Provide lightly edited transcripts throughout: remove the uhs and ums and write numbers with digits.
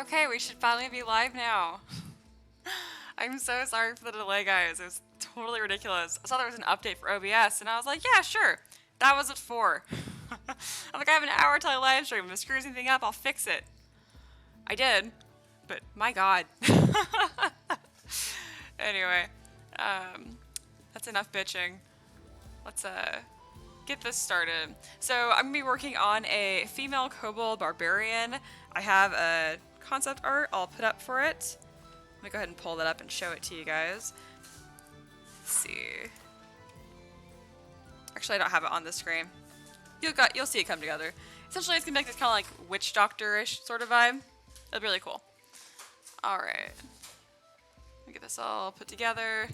Okay, we should finally be live now. I'm so sorry for the delay, guys. It was totally ridiculous. I saw there was an update for OBS, and I was like, yeah, sure. That was at 4. I'm like, I have an hour till I live stream. If it screws anything up, I'll fix it. I did, but my god. Anyway, that's enough bitching. Let's get this started. So I'm gonna be working on a female kobold barbarian. I have a concept art I'll put up for it. Let me go ahead and pull that up and show it to you guys. Let's see. Actually, I don't have it on the screen. You'll see it come together. Essentially, it's gonna be like this kind of like witch doctor-ish sort of vibe. That'd be really cool. All right. Let me get this all put together.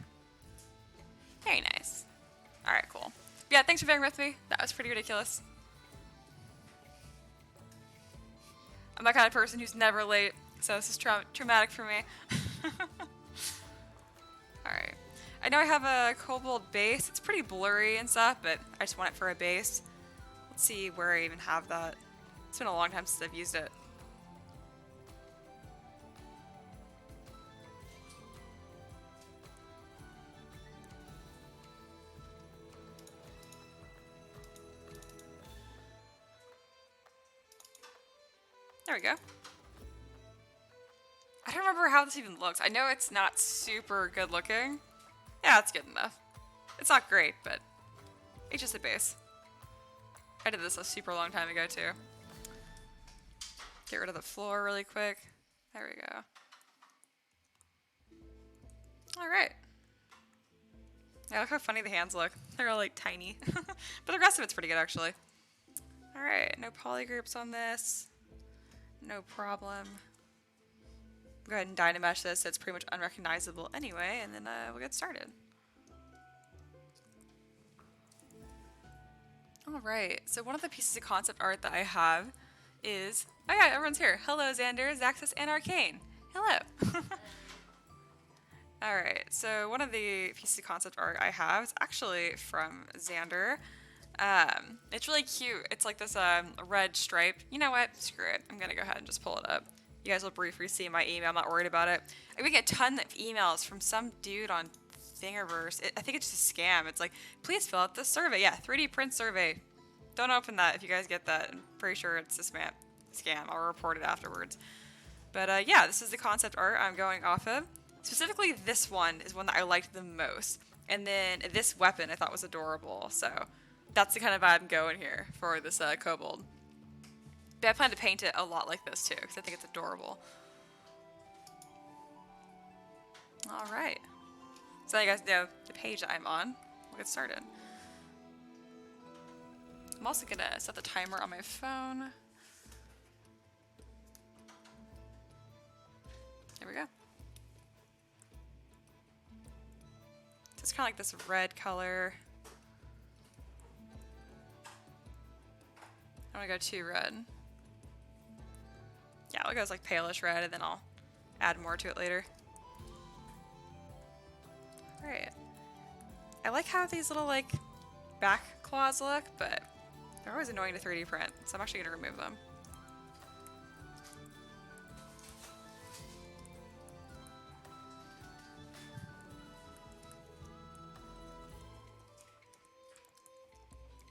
Very nice. All right, cool. Yeah, thanks for bearing with me. That was pretty ridiculous. I'm that kind of person who's never late, so this is traumatic for me. Alright. I know I have a kobold base. It's pretty blurry and stuff, but I just want it for a base. Let's see where I even have that. It's been a long time since I've used it. There we go. I don't remember how this even looks. I know it's not super good looking. Yeah, it's good enough. It's not great, but it's just a base. I did this a super long time ago, too. Get rid of the floor really quick. There we go. Alright. Yeah, look how funny the hands look. They're all, like, tiny. But the rest of it's pretty good, actually. Alright, no polygroups on this. No problem. Go ahead and Dynamesh this so it's pretty much unrecognizable anyway, and then we'll get started. Alright, so one of the pieces of concept art that I have is... Oh yeah, everyone's here. Hello, Xander, Zaxxas, and Arcane. Hello! Alright, so one of the pieces of concept art I have is actually from Xander. It's really cute. It's like this red stripe. You know what? Screw it. I'm gonna go ahead and just pull it up. You guys will briefly see my email. I'm not worried about it. We get a ton of emails from some dude on Thingiverse. I think it's just a scam. It's like, please fill out this survey. Yeah, 3D print survey. Don't open that if you guys get that. I'm pretty sure it's a scam. I'll report it afterwards. But yeah, this is the concept art I'm going off of. Specifically, this one is one that I liked the most. And then this weapon I thought was adorable. So that's the kind of vibe I'm going here for this kobold. But I plan to paint it a lot like this too, because I think it's adorable. Alright. So you guys know the page that I'm on. We'll get started. I'm also going to set the timer on my phone. There we go. So it's kind of like this red color. I want to go too red. Yeah, I'll go as like palish red, and then I'll add more to it later. Alright. I like how these little like back claws look, but they're always annoying to 3D print, so I'm actually going to remove them.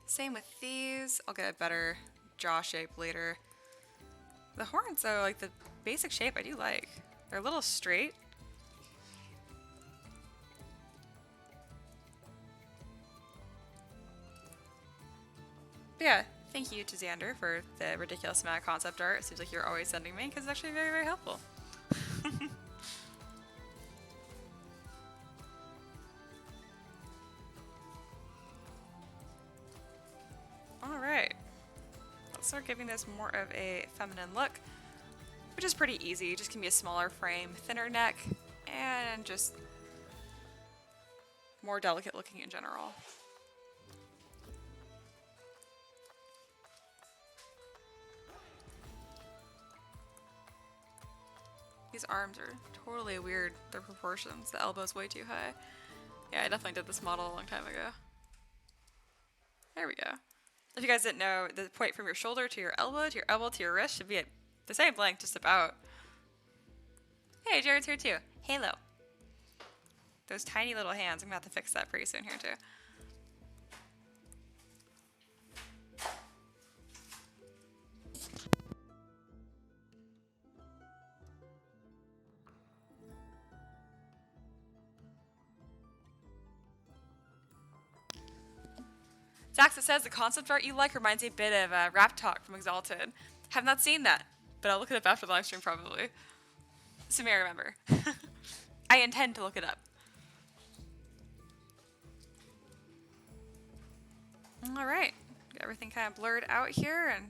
Same with these. I'll get a better jaw shape later. The horns, though, like the basic shape I do like. They're a little straight. But yeah, thank you to Xander for the ridiculous amount of concept art. It seems like you're always sending me, because it's actually very, very helpful. Alright. Let's start giving this more of a feminine look, which is pretty easy. Just can be a smaller frame, thinner neck, and just more delicate looking in general. These arms are totally weird, their proportions. The elbow's way too high. Yeah, I definitely did this model a long time ago. There we go. If you guys didn't know, the point from your shoulder to your elbow to your wrist should be at the same length, just about. Hey, Jared's here too. Halo. Those tiny little hands. I'm gonna have to fix that pretty soon here too. Zaxa says the concept art you like reminds me a bit of Rap Talk from Exalted. Have not seen that, but I'll look it up after the live stream probably. So may I remember. I intend to look it up. All right, got everything kind of blurred out here, and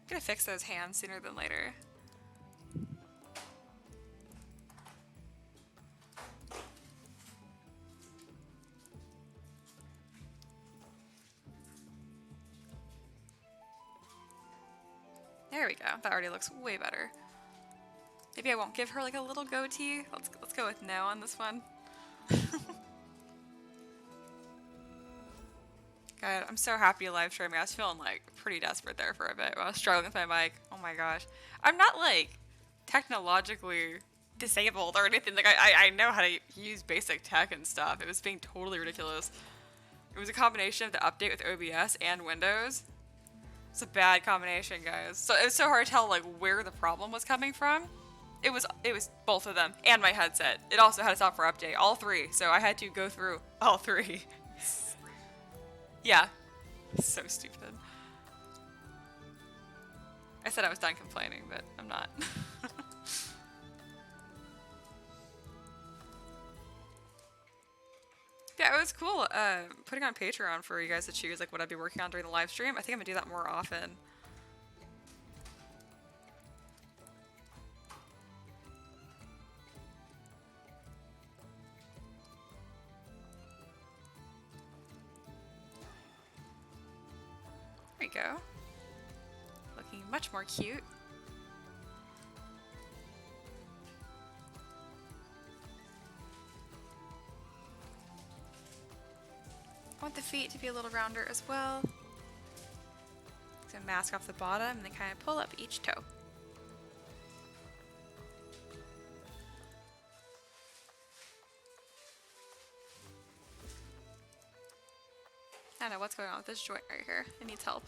I'm gonna fix those hands sooner than later. There we go. That already looks way better. Maybe I won't give her like a little goatee. Let's go with no on this one. God, I'm so happy to live streaming. I was feeling like pretty desperate there for a bit while I was struggling with my mic. Oh my gosh. I'm not like technologically disabled or anything. Like I know how to use basic tech and stuff. It was being totally ridiculous. It was a combination of the update with OBS and Windows. It's a bad combination, guys. So it was so hard to tell like where the problem was coming from. It was both of them and my headset. It also had a software update, all three. So I had to go through all three. Yeah. So stupid. I said I was done complaining, but I'm not. Yeah, it was cool putting on Patreon for you guys to choose like what I'd be working on during the live stream. I think I'm gonna do that more often. There we go. Looking much more cute. I want the feet to be a little rounder as well. So mask off the bottom and then kind of pull up each toe. I don't know what's going on with this joint right here. It needs help.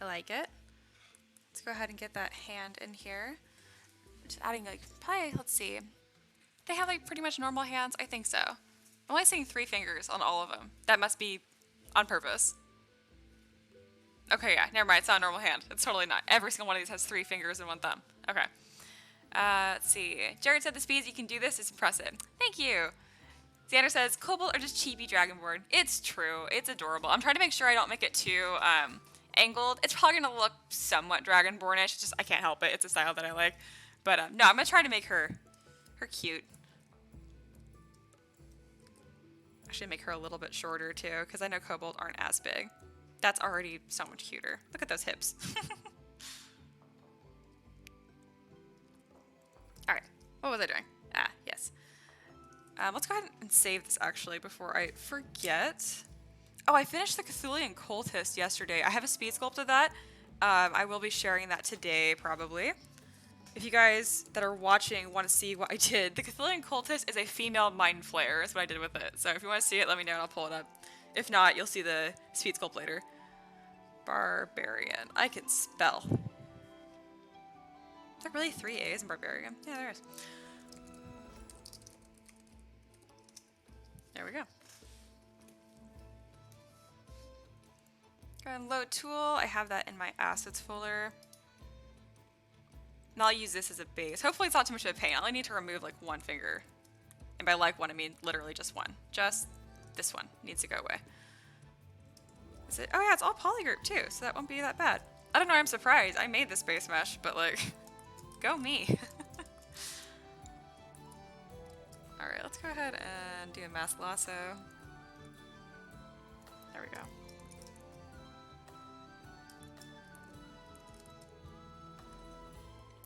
I like it. Let's go ahead and get that hand in here. Just adding like, probably, let's see. They have like pretty much normal hands? I think so. I'm only seeing 3 fingers on all of them. That must be on purpose. Okay, yeah, never mind. It's not a normal hand. It's totally not. Every single one of these has 3 fingers and 1 thumb. Okay. Let's see. Jared said the speeds you can do this is impressive. Thank you. Xander says, Cobalt are just chibi Dragonborn. It's true. It's adorable. I'm trying to make sure I don't make it too, angled. It's probably gonna look somewhat Dragonbornish. Just I can't help it. It's a style that I like. But no, I'm gonna try to make her cute. Actually, make her a little bit shorter too, because I know Cobalt aren't as big. That's already so much cuter. Look at those hips. All right, what was I doing? Ah, yes. Let's go ahead and save this actually before I forget. Oh, I finished the Cthulhian Cultist yesterday. I have a speed sculpt of that. I will be sharing that today, probably. If you guys that are watching want to see what I did, the Cthulhian Cultist is a female mind flayer, is what I did with it. So if you want to see it, let me know and I'll pull it up. If not, you'll see the speed sculpt later. Barbarian. I can spell. Is there really 3 A's in Barbarian? Yeah, there is. There we go. Go ahead and load tool. I have that in my assets folder. And I'll use this as a base. Hopefully it's not too much of a pain. I only need to remove like 1 finger. And by like 1, I mean literally just 1. Just this one needs to go away. Is it? Oh yeah, it's all polygroup too, so that won't be that bad. I don't know, I'm surprised. I made this base mesh, but like, go me. Alright, let's go ahead and do a mask lasso. There we go.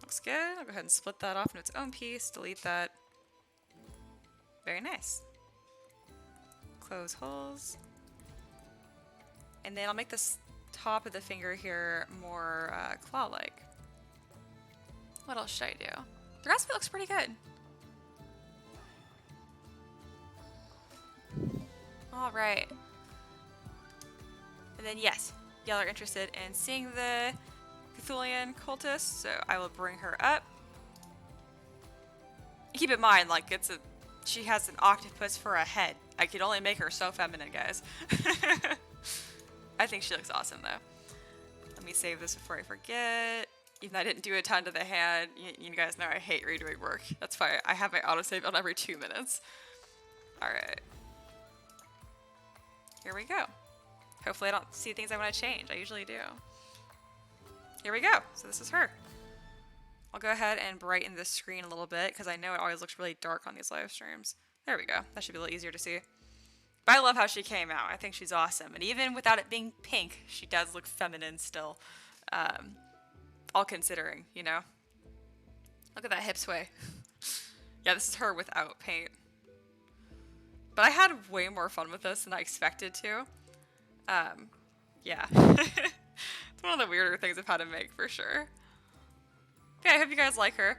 Looks good. I'll go ahead and split that off into its own piece, delete that. Very nice. Close holes. And then I'll make this top of the finger here more claw-like. What else should I do? The rest of it looks pretty good. All right. And then yes, y'all are interested in seeing the Cthulian cultist, so I will bring her up. Keep in mind, like, she has an octopus for a head. I could only make her so feminine, guys. I think she looks awesome, though. Let me save this before I forget. Even though I didn't do a ton to the hand, you guys know I hate redoing work. That's why I have my autosave on every 2 minutes. Alright. Here we go. Hopefully I don't see things I want to change. I usually do. Here we go. So this is her. I'll go ahead and brighten this screen a little bit because I know it always looks really dark on these live streams. There we go. That should be a little easier to see. But I love how she came out. I think she's awesome. And even without it being pink, she does look feminine still. All considering, you know. Look at that hip sway. Yeah, this is her without paint. But I had way more fun with this than I expected to. Yeah. It's one of the weirder things I've had to make, for sure. Yeah, I hope you guys like her.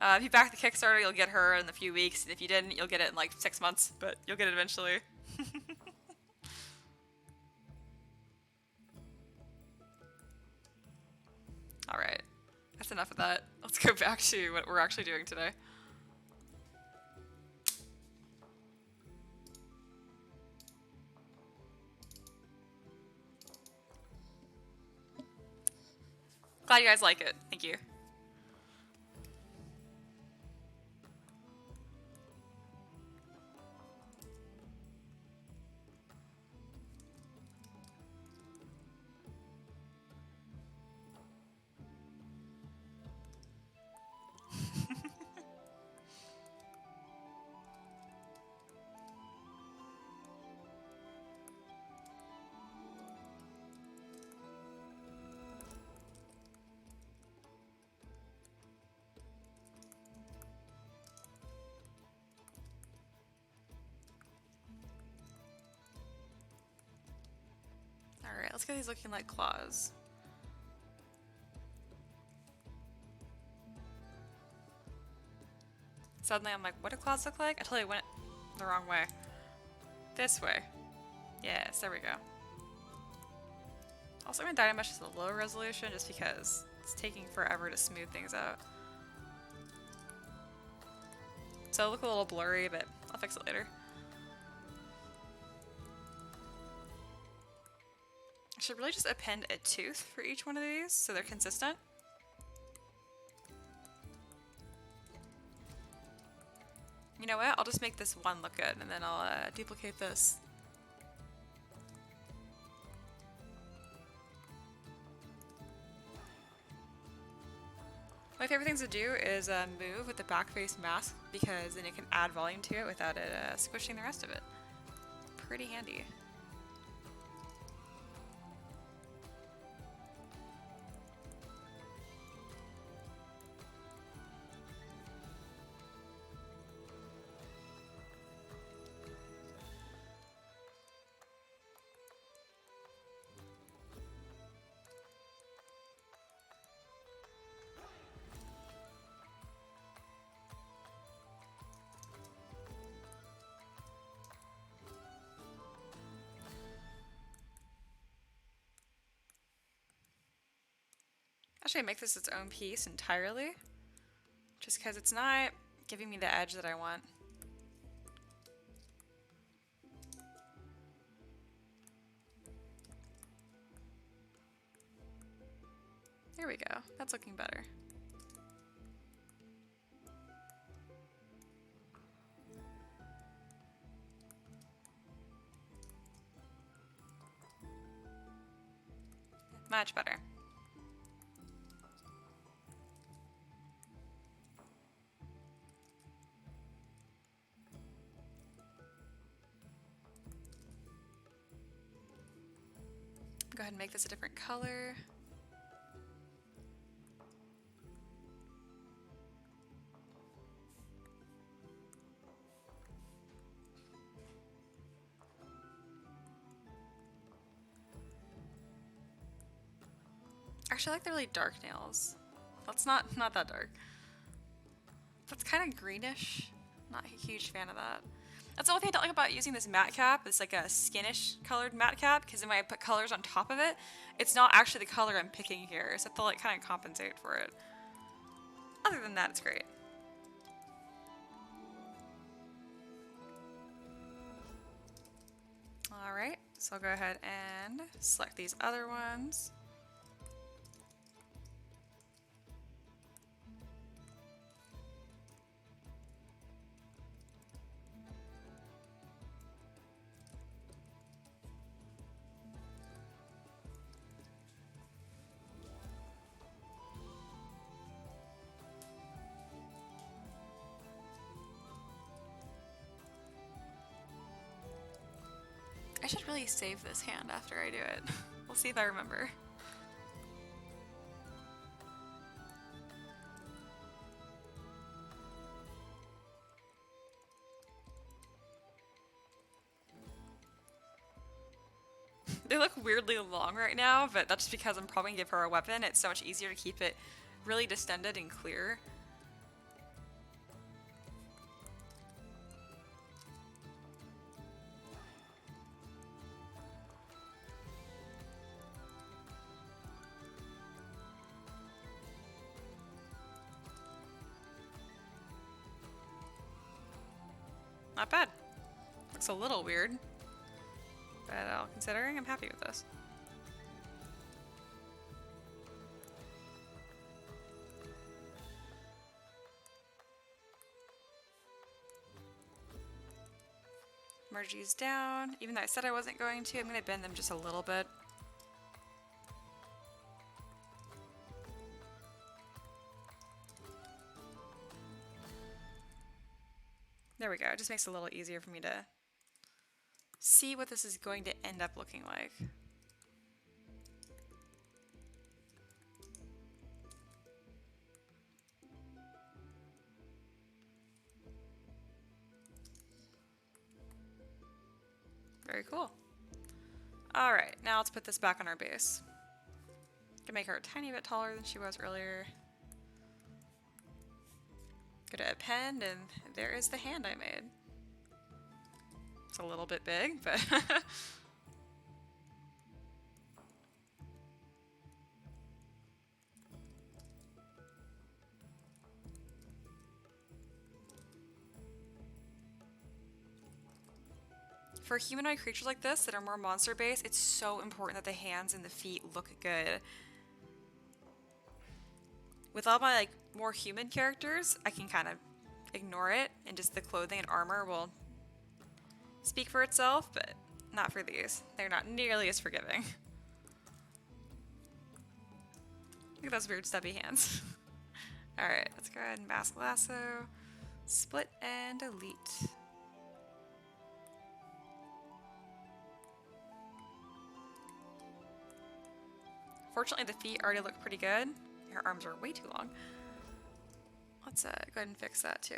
If you back the Kickstarter, you'll get her in a few weeks. And if you didn't, you'll get it in like 6 months. But you'll get it eventually. Alright. That's enough of that. Let's go back to what we're actually doing today. Glad you guys like it. Thank you. Alright, let's get these looking like claws. Suddenly I'm like, what do claws look like? I totally went the wrong way. This way. Yes, there we go. Also, I'm gonna Dynamesh to the low resolution just because it's taking forever to smooth things out. So it'll look a little blurry, but I'll fix it later. I should really just append a tooth for each one of these so they're consistent. You know what? I'll just make this one look good and then I'll duplicate this. My favorite things to do is move with the back face mask because then you can add volume to it without it squishing the rest of it. Pretty handy. Actually, make this its own piece entirely, just because it's not giving me the edge that I want. There we go. That's looking better. Much better. ahead and make this a different color. Actually, I like the really dark nails. That's not that dark. That's kind of greenish. Not a huge fan of that. That's the only thing I don't like about using this matte cap. It's like a skinish colored matte cap, because then when I put colors on top of it, it's not actually the color I'm picking here, so I have to like kind of compensate for it. Other than that, it's great. Alright, so I'll go ahead and select these other ones. I should really save this hand after I do it. We'll see if I remember. They look weirdly long right now, but that's just because I'm probably gonna give her a weapon. It's so much easier to keep it really distended and clear. Not bad. Looks a little weird, but all considering, I'm happy with this. Merge these down. Even though I said I wasn't going to, I'm going to bend them just a little bit. There we go. It just makes it a little easier for me to see what this is going to end up looking like. Very cool. Alright, now let's put this back on our base. Can make her a tiny bit taller than she was earlier. Go to append, and there is the hand I made. It's a little bit big, but for humanoid creatures like this that are more monster based, it's so important that the hands and the feet look good. With all my like more human characters, I can kind of ignore it, and just the clothing and armor will speak for itself, but not for these. They're not nearly as forgiving. Look at those weird stubby hands. Alright, let's go ahead and mask lasso, split and delete. Fortunately, the feet already look pretty good. Her arms are way too long. Let's go ahead and fix that too.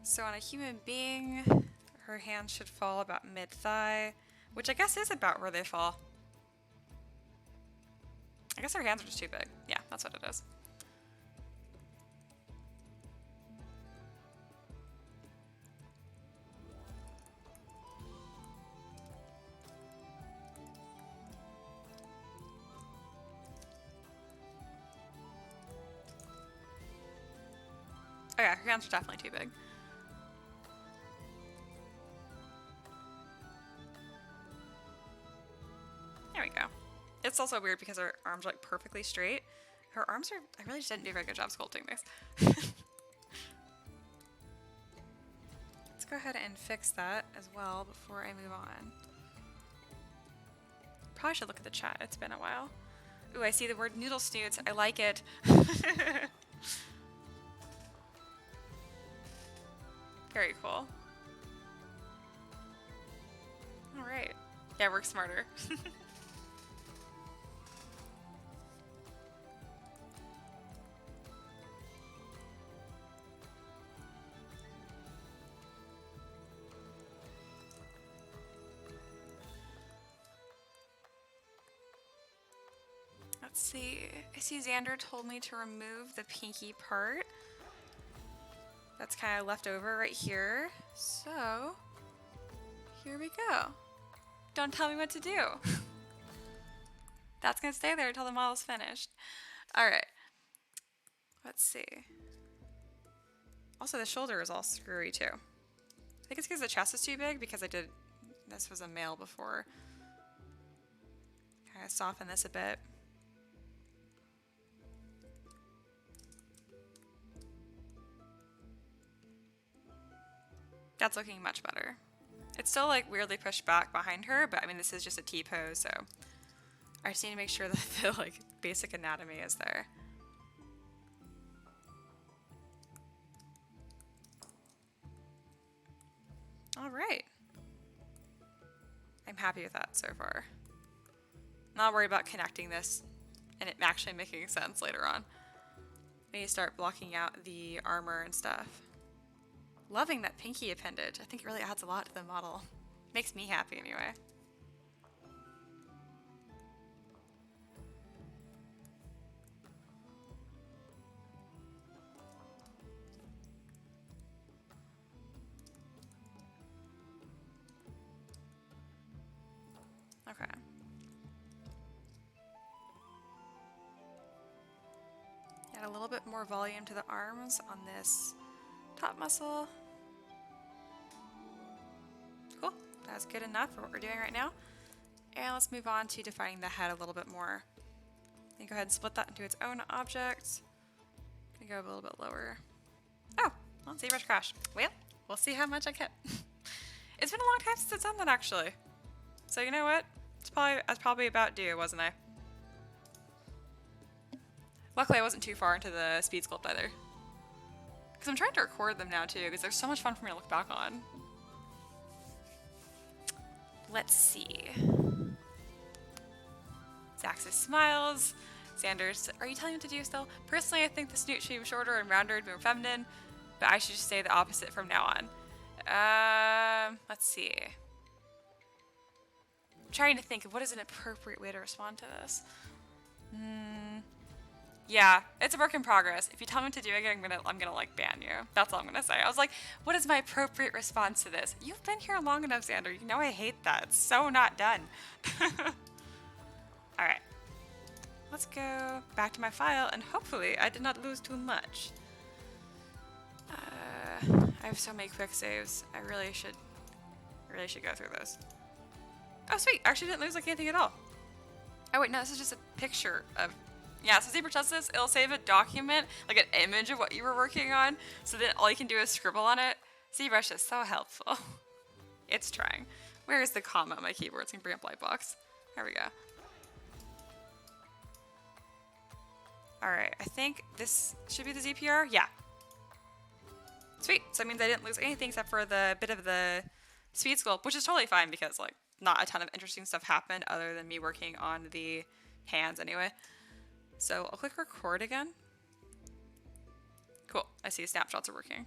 So on a human being, her hands should fall about mid-thigh, which I guess is about where they fall. I guess her hands are just too big. Yeah, that's what it is. Oh yeah, her hands are definitely too big. There we go. It's also weird because her arms are like perfectly straight. Her arms are, I really just didn't do a very good job sculpting this. Let's go ahead and fix that as well before I move on. Probably should look at the chat, it's been a while. Ooh, I see the word noodle snoots, I like it. Very cool. Alright. Yeah, work smarter. Let's see. I see Xander told me to remove the pinky part. That's kind of left over right here. So, here we go. Don't tell me what to do. That's gonna stay there until the model's finished. Alright. Let's see. Also, the shoulder is all screwy too. I think it's because the chest is too big because this was a male before. Kind of soften this a bit. That's looking much better. It's still like weirdly pushed back behind her, but I mean this is just a T-pose, so I just need to make sure that the like basic anatomy is there. All right. I'm happy with that so far. Not worried about connecting this and it actually making sense later on. I need to start blocking out the armor and stuff. Loving that pinky appendage. I think it really adds a lot to the model. Makes me happy anyway. Okay. Add a little bit more volume to the arms on this top muscle. Cool. That's good enough for what we're doing right now. And let's move on to defining the head a little bit more. Go ahead and split that into its own object. Gonna go a little bit lower. Oh, well, ZBrush crashed. Well, we'll see how much I get. It's been a long time since it's done that actually. So you know what? I was probably about due, wasn't I? Luckily I wasn't too far into the speed sculpt either. Because I'm trying to record them now too, because they're so much fun for me to look back on. Let's see. Zaxis smiles. Sanders, are you telling me what to do still? Personally, I think the snoot should be shorter and rounder and more feminine, but I should just say the opposite from now on. Let's see. I'm trying to think of what is an appropriate way to respond to this. Yeah, it's a work in progress. If you tell me what to do again, I'm gonna like ban you. That's all I'm gonna say. I was like, what is my appropriate response to this? You've been here long enough, Xander. You know I hate that. It's so not done. All right. Let's go back to my file, and hopefully I did not lose too much. I have so many quick saves. I really should go through those. Oh, sweet. I actually didn't lose like anything at all. Oh, wait, no, this is just a picture of... Yeah, so ZBrush does this. It'll save a document, like an image of what you were working on, so then all you can do is scribble on it. ZBrush is so helpful. It's trying. Where is the comma on my keyboard? It's going to bring up Lightbox. There we go. Alright, I think this should be the ZPR. Yeah. Sweet. So that means I didn't lose anything except for the bit of the speed sculpt, which is totally fine because, like, not a ton of interesting stuff happened other than me working on the hands anyway. So I'll click record again. Cool. I see snapshots are working.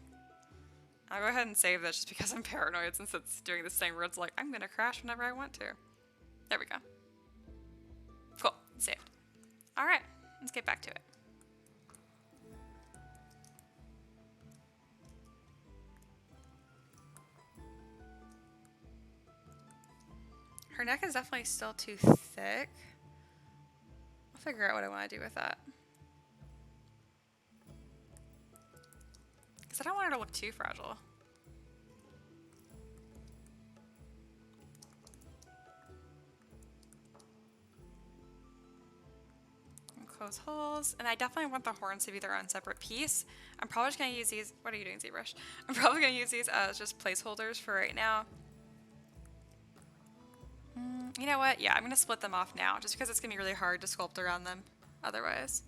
I'll go ahead and save this just because I'm paranoid since it's doing this thing where it's like, I'm going to crash whenever I want to. There we go. Cool. Saved. All right. Let's get back to it. Her neck is definitely still too thick. I'll figure out what I want to do with that. Because I don't want her to look too fragile. And close holes. And I definitely want the horns to be their own separate piece. I'm probably just going to use these. What are you doing, ZBrush? I'm probably going to use these as just placeholders for right now. You know what? Yeah, I'm going to split them off now just because it's going to be really hard to sculpt around them otherwise.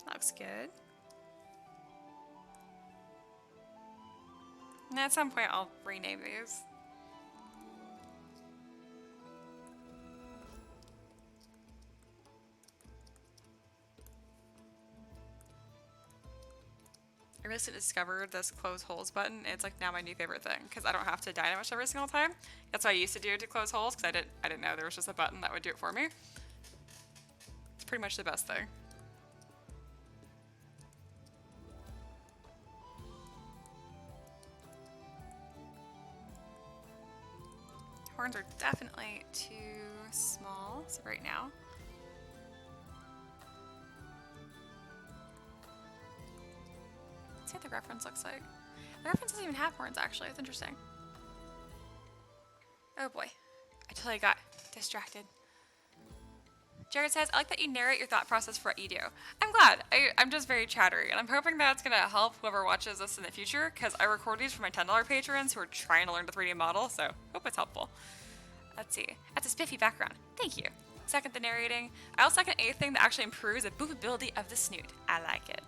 That looks good. And at some point I'll rename these. I recently discovered this close holes button. It's like now my new favorite thing because I don't have to dynamish every single time. That's what I used to do to close holes because I didn't know there was just a button that would do it for me. It's pretty much the best thing. Horns are definitely too small, so right now. Let's see what the reference looks like. The reference doesn't even have horns, actually. It's interesting. Oh boy. I totally got distracted. Jared says, I like that you narrate your thought process for what you do. I'm glad. I'm just very chattery, and I'm hoping that's going to help whoever watches this in the future, because I record these for my $10 patrons who are trying to learn the 3D model, so hope it's helpful. Let's see. That's a spiffy background. Thank you. Second, the narrating. I also second anything that actually improves the boopability of the snoot. I like it.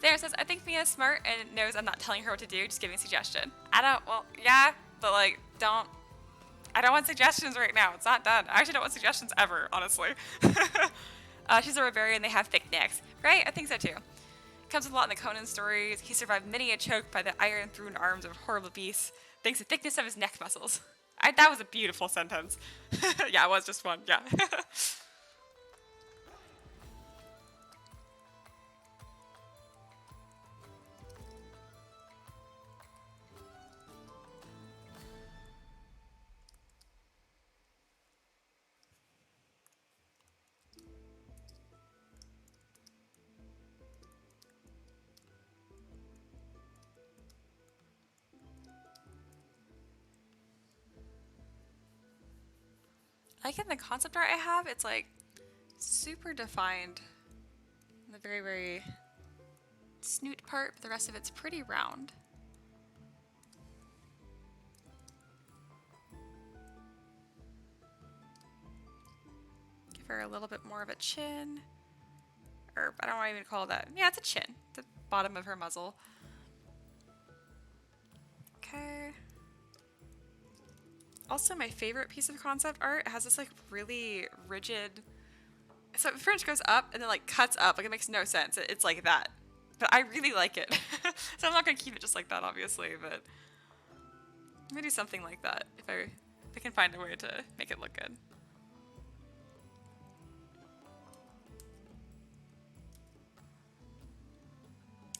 There says, I think Mia's smart and knows I'm not telling her what to do, just giving a suggestion. Well, yeah, but like, I don't want suggestions right now. It's not done. I actually don't want suggestions ever, honestly. She's a barbarian. They have thick necks. Right? I think so too. Comes with a lot in the Conan stories. He survived many a choke by the iron-thrown arms of horrible beasts, thanks to the thickness of his neck muscles. That was a beautiful sentence. Yeah, it was just one. Yeah. Like in the concept art I have, it's like super defined in the very, very snoot part, but the rest of it's pretty round. Give her a little bit more of a chin. Or I don't want to even call that. Yeah, it's a chin. The bottom of her muzzle. Okay. Also, my favorite piece of concept art has this like really rigid. So the fringe goes up and then like cuts up. Like it makes no sense. It's like that. But I really like it. So I'm not gonna keep it just like that, obviously. But I'm gonna do something like that if I can find a way to make it look good.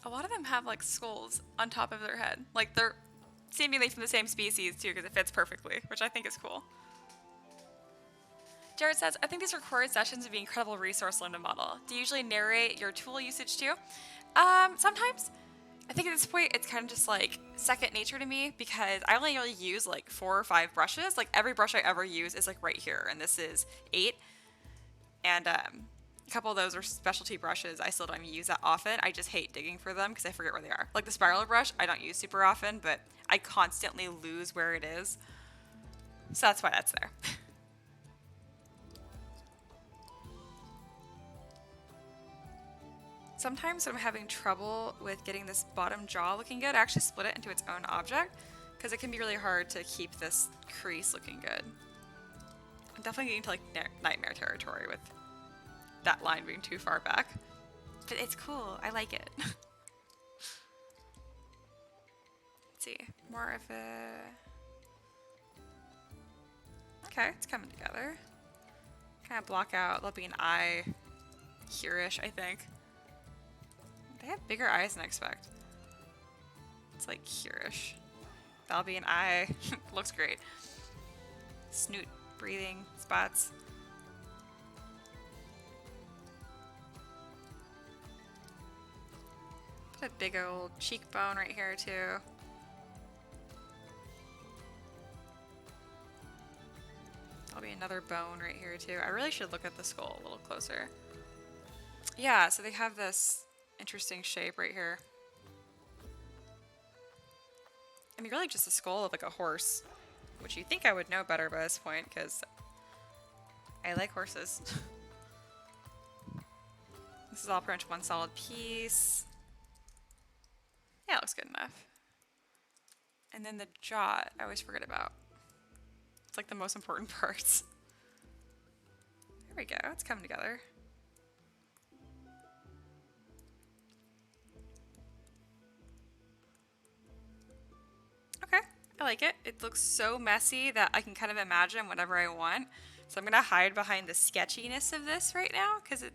A lot of them have like skulls on top of their head. Like they're seemingly from the same species too, because it fits perfectly, which I think is cool. Jared says, I think these recorded sessions would be an incredible resource to learn to model. Do you usually narrate your tool usage too? Sometimes. I think at this point it's kind of just like second nature to me because I only really use like 4 or 5 brushes. Like every brush I ever use is like right here, and this is 8. And a couple of those are specialty brushes. I still don't use that often. I just hate digging for them because I forget where they are. Like the spiral brush, I don't use super often, but I constantly lose where it is. So that's why that's there. Sometimes when I'm having trouble with getting this bottom jaw looking good, I actually split it into its own object because it can be really hard to keep this crease looking good. I'm definitely getting to like nightmare territory with that line being too far back. But it's cool. I like it. Let's see. More of a... Okay, it's coming together. Kind of block out. There'll be an eye here-ish, I think. They have bigger eyes than I expect. It's like here-ish. That'll be an eye. Looks great. Snoot, breathing, spots. Put a big old cheekbone right here too. There'll be another bone right here too. I really should look at the skull a little closer. Yeah, so they have this interesting shape right here. I mean, really just a skull of like a horse, which you think I would know better by this point because I like horses. This is all pretty much one solid piece. Yeah, it looks good enough. And then the jaw, I always forget about. It's like the most important parts. There we go, it's coming together. Okay, I like it. It looks so messy that I can kind of imagine whatever I want. So I'm gonna hide behind the sketchiness of this right now because it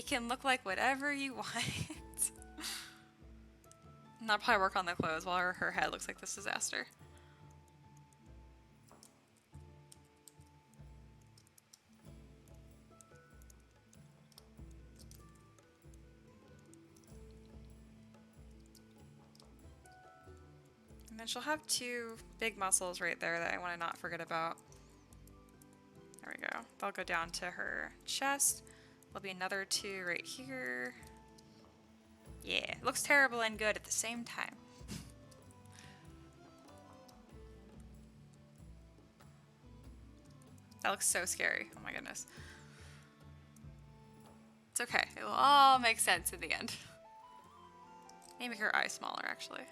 can look like whatever you want. And I'll probably work on the clothes while her head looks like this disaster. And then she'll have two big muscles right there that I want to not forget about. There we go. They'll go down to her chest. There'll be another two right here. Yeah, it looks terrible and good at the same time. That looks so scary. Oh my goodness. It's okay. It will all make sense in the end. Maybe make her eyes smaller, actually.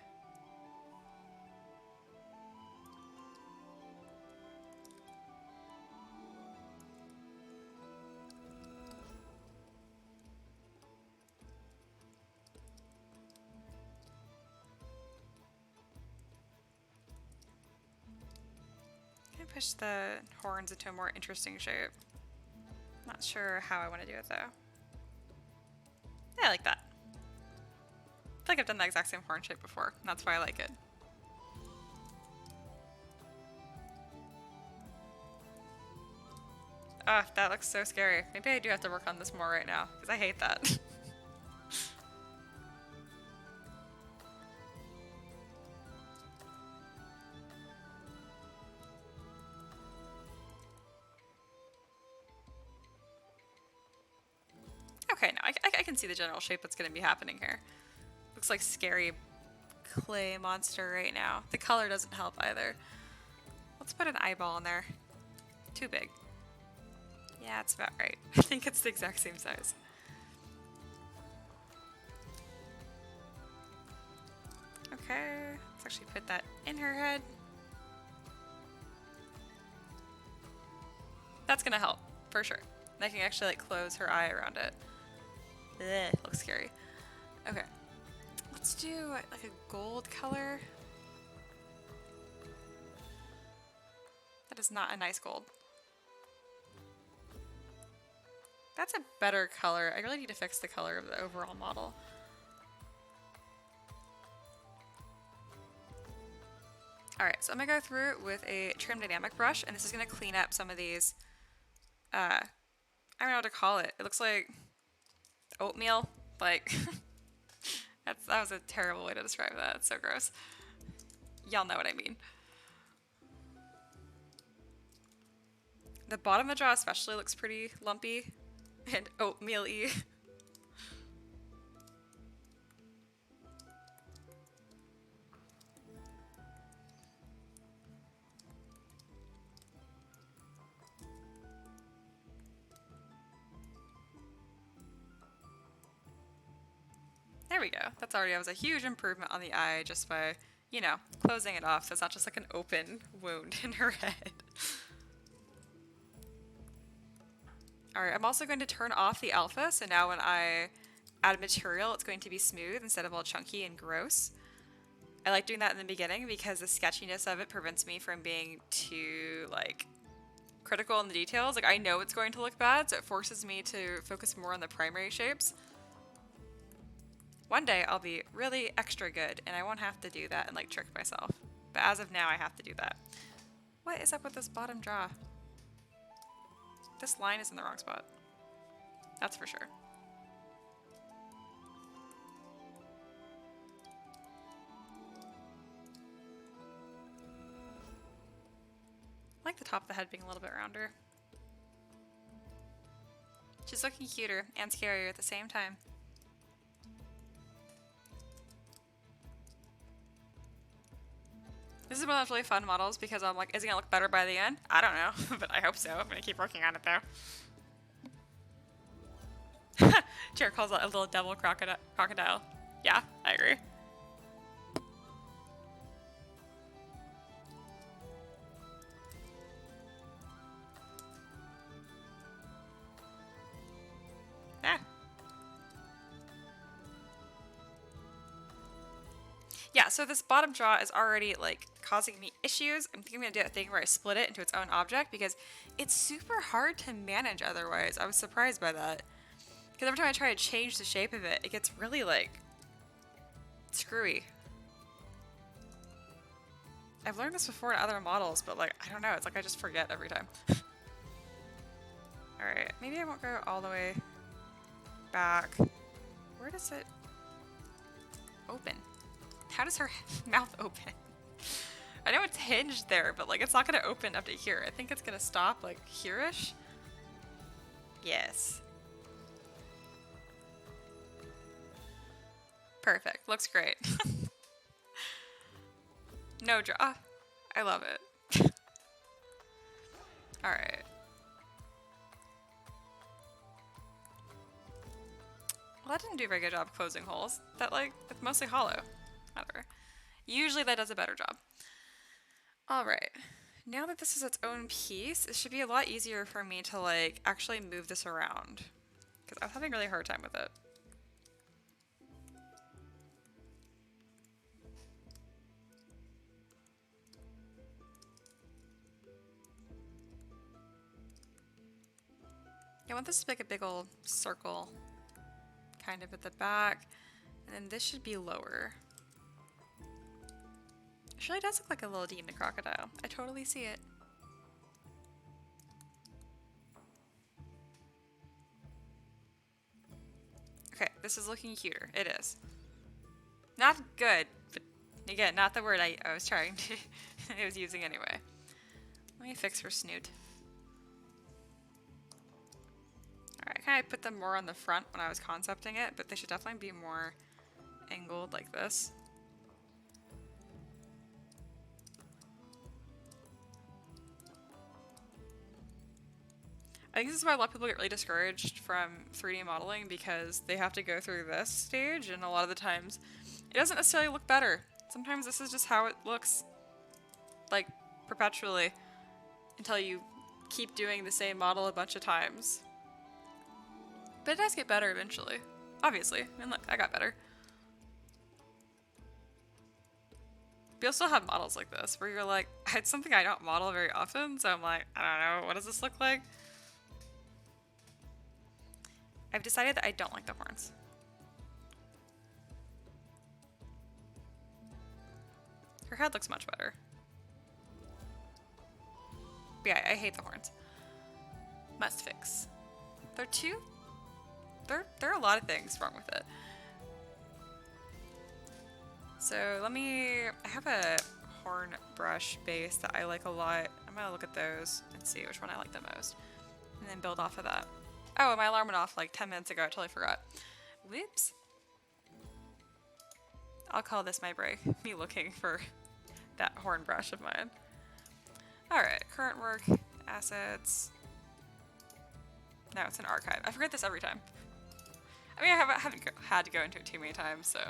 Push the horns into a more interesting shape. Not sure how I want to do it though. Yeah, I like that. I feel like I've done the exact same horn shape before, and that's why I like it. Ah, that looks so scary. Maybe I do have to work on this more right now, because I hate that. Okay, now I can see the general shape that's going to be happening here. Looks like scary clay monster right now. The color doesn't help either. Let's put an eyeball in there. Too big. Yeah, that's about right. I think it's the exact same size. Okay, let's actually put that in her head. That's gonna help, for sure. And I can actually like close her eye around it. Ugh, looks scary. Okay, let's do like a gold color. That is not a nice gold. That's a better color. I really need to fix the color of the overall model. Alright, so I'm gonna go through it with a trim dynamic brush, and this is gonna clean up some of these, I don't know what to call it. It looks like oatmeal. Like, that was a terrible way to describe that. It's so gross. Y'all know what I mean. The bottom of the jaw especially looks pretty lumpy and oatmeal-y. There we go. That's already, that was a huge improvement on the eye just by, you know, closing it off so it's not just like an open wound in her head. Alright, I'm also going to turn off the alpha, so now when I add material, it's going to be smooth instead of all chunky and gross. I like doing that in the beginning because the sketchiness of it prevents me from being too, like, critical in the details. Like, I know it's going to look bad, so it forces me to focus more on the primary shapes. One day I'll be really extra good and I won't have to do that and like trick myself. But as of now I have to do that. What is up with this bottom jaw? This line is in the wrong spot. That's for sure. I like the top of the head being a little bit rounder. She's looking cuter and scarier at the same time. This is one of those really fun models because I'm like, is it gonna look better by the end? I don't know, but I hope so. I'm gonna keep working on it though. Jared calls it a little devil crocodile. Yeah, I agree. Yeah, so this bottom jaw is already like causing me issues. I'm thinking I'm gonna do a thing where I split it into its own object because it's super hard to manage otherwise. I was surprised by that. Because every time I try to change the shape of it, it gets really like screwy. I've learned this before in other models, but like, I don't know, it's like I just forget every time. Alright, maybe I won't go all the way back. Where does it open? How does her mouth open? I know it's hinged there, but like it's not gonna open up to here. I think it's gonna stop like here-ish. Yes. Perfect, looks great. No jaw. I love it. Alright. Well, that didn't do a very good job closing holes. That like, it's mostly hollow. Whatever. Usually that does a better job. Alright. Now that this is its own piece, it should be a lot easier for me to like actually move this around. Because I was having a really hard time with it. I want this to make a big old circle kind of at the back, and then this should be lower. It really does look like a little demon crocodile. I totally see it. Okay, this is looking cuter. It is. Not good, but again, not the word I was trying to, I was using anyway. Let me fix her snoot. Alright, I kind of put them more on the front when I was concepting it, but they should definitely be more angled like this. I think this is why a lot of people get really discouraged from 3D modeling because they have to go through this stage, and a lot of the times it doesn't necessarily look better. Sometimes this is just how it looks, like, perpetually, until you keep doing the same model a bunch of times. But it does get better eventually, obviously. I mean, look, I got better. But you'll still have models like this, where you're like, it's something I don't model very often, so I'm like, I don't know, what does this look like? I've decided that I don't like the horns. Her head looks much better. But yeah, I hate the horns. Must fix. There are a lot of things wrong with it. So I have a horn brush base that I like a lot. I'm gonna look at those and see which one I like the most. And then build off of that. Oh, my alarm went off like 10 minutes ago. I totally forgot. Whoops. I'll call this my break. Me looking for that horn brush of mine. Alright, current work, assets. No, it's an archive. I forget this every time. I mean, I haven't had to go into it too many times, so.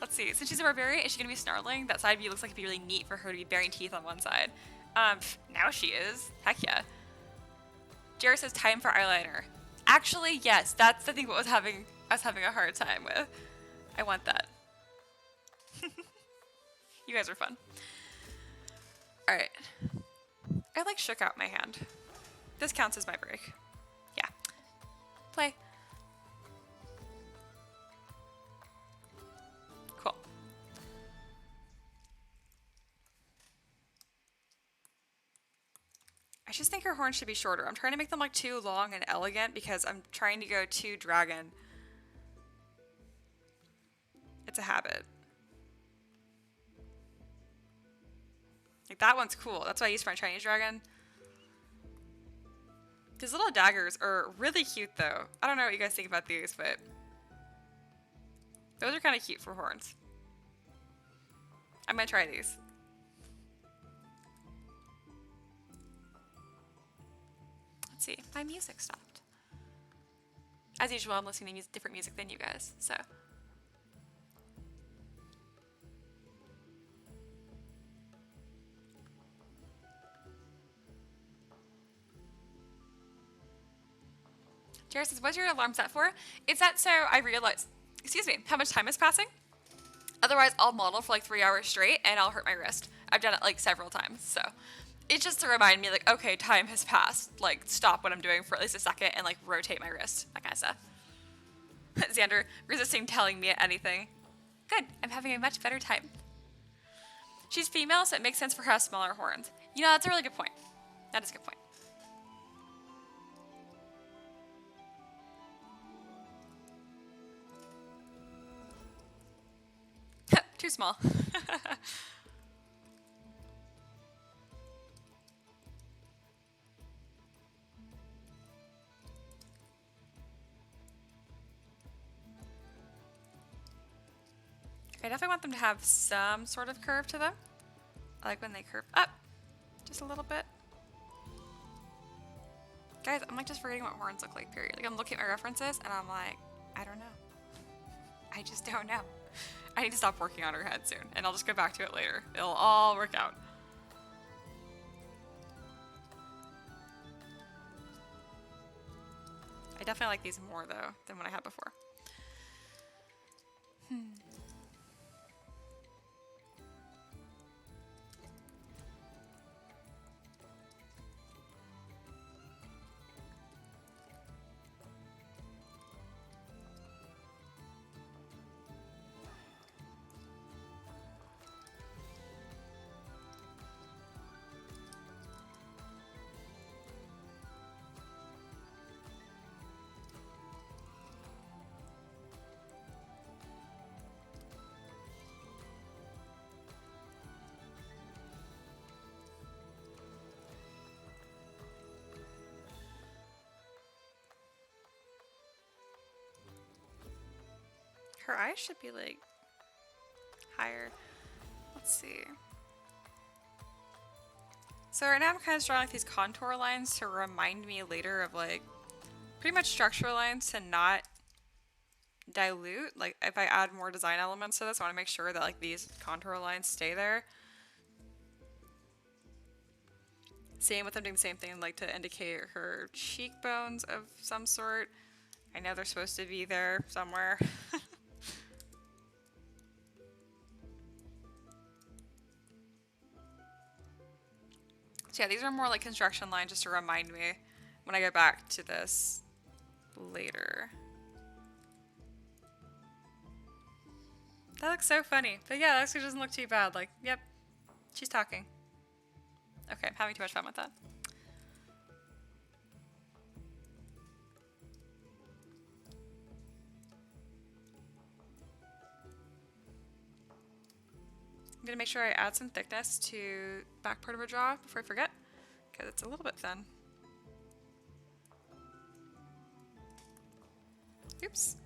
Let's see, since she's a barbarian, is she gonna be snarling? That side view looks like it'd be really neat for her to be baring teeth on one side. Now she is. Heck yeah. Jared says time for eyeliner. Actually, yes, that's the thing I was having a hard time with. I want that. You guys are fun. Alright. I like shook out my hand. This counts as my break. Yeah. Play. Cool. I just think her horns should be shorter. I'm trying to make them like too long and elegant because I'm trying to go too dragon. It's a habit. Like that one's cool. That's what I use for my Chinese dragon. These little daggers are really cute though. I don't know what you guys think about these, but those are kind of cute for horns. I'm gonna try these. Let's see, my music stopped. As usual, I'm listening to different music than you guys, so. Jared says, what's your alarm set for? It's set so I realize, excuse me, how much time is passing. Otherwise, I'll model for like 3 hours straight and I'll hurt my wrist. I've done it like several times. So it's just to remind me like, okay, time has passed. Like stop what I'm doing for at least a second and like rotate my wrist. That kind of stuff. Xander, resisting telling me anything. Good, I'm having a much better time. She's female, so it makes sense for her to have smaller horns. You know, that's a really good point. That is a good point. Too small. I definitely want them to have some sort of curve to them. I like when they curve up just a little bit. Guys, I'm like just forgetting what horns look like, period. Like I'm looking at my references and I'm like, I don't know. I just don't know. I need to stop working on her head soon and I'll just go back to it later. It'll all work out. I definitely like these more though than what I had before. Her eyes should be like higher. Let's see. So right now I'm kind of drawing like these contour lines to remind me later of like pretty much structural lines to not dilute. Like if I add more design elements to this, I want to make sure that like these contour lines stay there. Same with them doing the same thing, like to indicate her cheekbones of some sort. I know they're supposed to be there somewhere. So yeah, these are more like construction lines just to remind me when I go back to this later. That looks so funny. But yeah, that actually doesn't look too bad. Like, yep, she's talking. Okay, I'm having too much fun with that. I'm gonna make sure I add some thickness to back part of her jaw before I forget, because it's a little bit thin. Oops.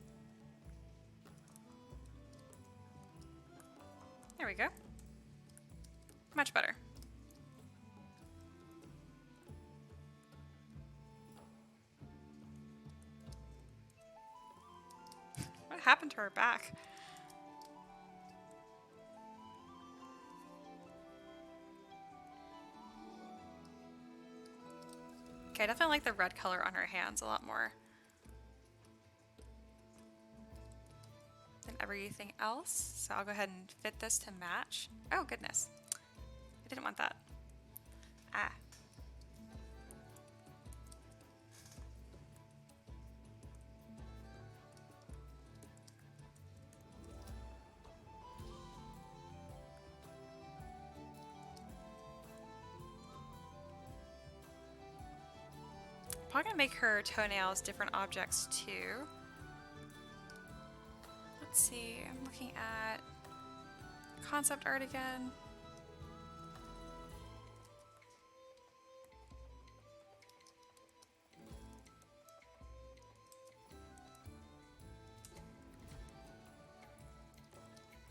There we go. Much better. What happened to her back? Okay, I definitely like the red color on her hands a lot more than everything else. So I'll go ahead and fit this to match. Oh, goodness. I didn't want that. Ah. I'm probably gonna make her toenails different objects too. Let's see, I'm looking at concept art again.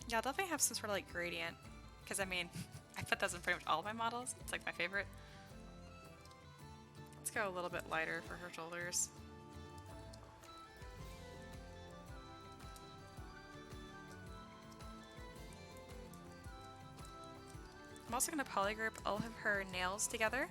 Yeah, I'll definitely have some sort of like gradient, because I mean, I put those in pretty much all of my models. It's like my favorite. Let's go a little bit lighter for her shoulders. I'm also going to polygroup all of her nails together.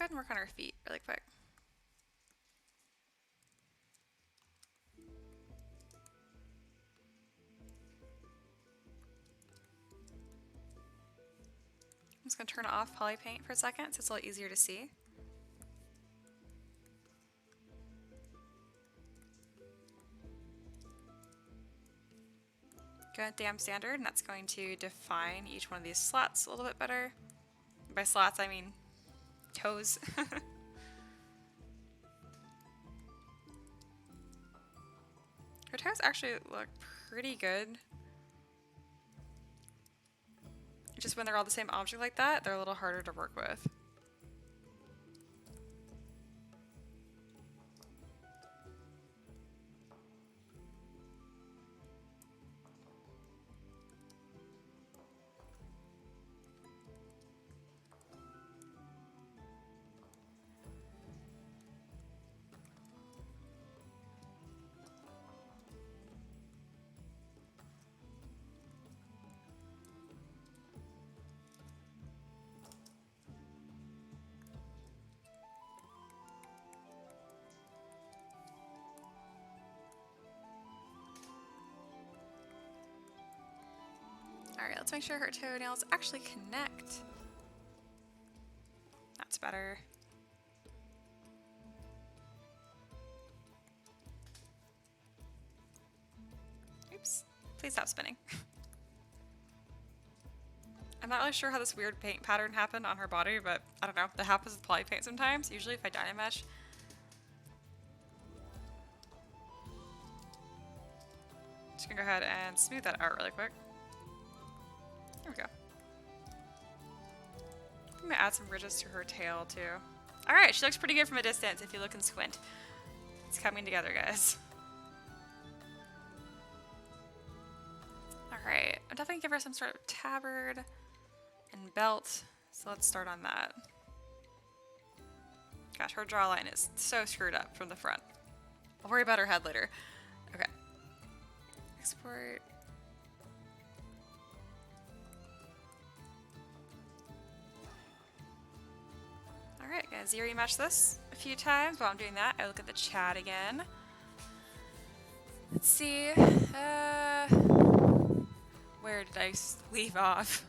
ahead and work on her feet really quick. I'm just going to turn off poly paint for a second so it's a little easier to see. Go at damp standard, and that's going to define each one of these slots a little bit better. By slots, I mean toes. Her toes actually look pretty good. Just when they're all the same object like that, they're a little harder to work with. Alright, let's make sure her toenails actually connect. That's better. Oops. Please stop spinning. I'm not really sure how this weird paint pattern happened on her body, but I don't know. That happens with poly paint sometimes. Usually if I Dynamesh. Just gonna go ahead and smooth that out really quick. There we go. I'm gonna add some ridges to her tail too. Alright, she looks pretty good from a distance if you look and squint. It's coming together, guys. Alright, I'm definitely gonna give her some sort of tabard and belt. So let's start on that. Gosh, her jawline is so screwed up from the front. I'll worry about her head later. Okay. Export. Alright, gonna zero mesh this a few times. While I'm doing that, I look at the chat again. Let's see. Where did I leave off?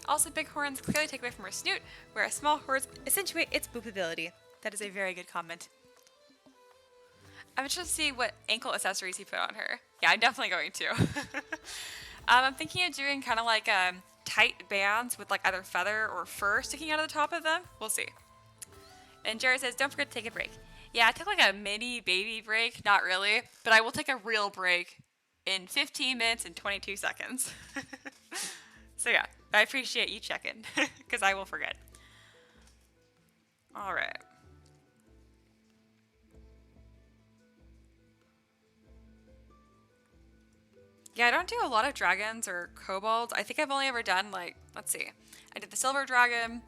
Also, big horns clearly take away from her snoot, whereas small horns accentuate its boopability. That is a very good comment. I'm interested to see what ankle accessories he put on her. Yeah, I'm definitely going to. I'm thinking of doing kind of like tight bands with like either feather or fur sticking out of the top of them. We'll see. And Jared says, don't forget to take a break. Yeah, I took like a mini baby break. Not really, but I will take a real break in 15 minutes and 22 seconds. So yeah, I appreciate you checking because I will forget. All right. Yeah, I don't do a lot of dragons or kobolds. I think I've only ever done like, let's see. I did the silver dragon.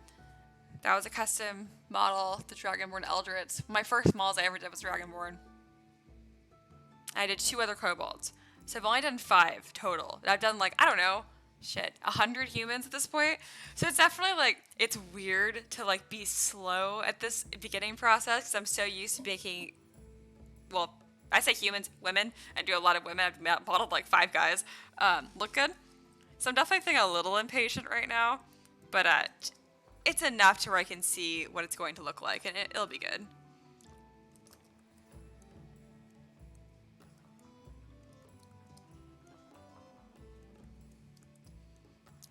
That was a custom model, the Dragonborn Eldritch. My first models I ever did was Dragonborn. I did 2 other kobolds. So I've only done 5 total. And I've done like, I don't know, 100 humans at this point. So it's definitely like, it's weird to like be slow at this beginning process because I'm so used to making, well, I say humans, women. I do a lot of women. I've modeled like 5 guys. Look good. So I'm definitely feeling a little impatient right now. But it's enough to where I can see what it's going to look like. And it'll be good.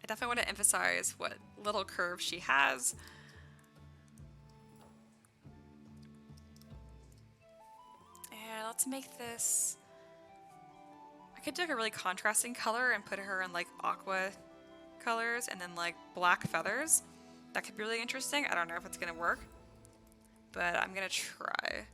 I definitely want to emphasize what little curves she has. And let's make this... I could do like a really contrasting color and put her in like aqua colors and then like black feathers. That could be really interesting. I don't know if it's going to work, but I'm going to try.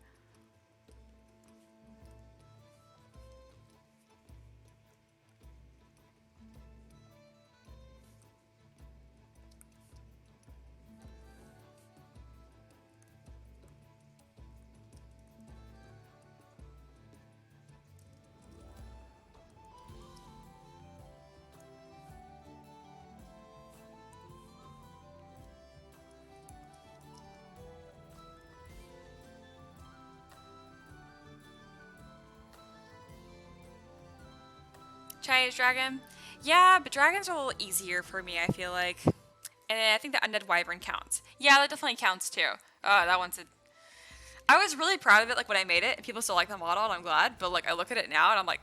Chinese dragon. Yeah, but dragons are a little easier for me, I feel like. And I think the undead wyvern counts. Yeah, that definitely counts too. Oh, that one's a... I was really proud of it, like, when I made it, and people still like the model, and I'm glad. But, like, I look at it now, and I'm like,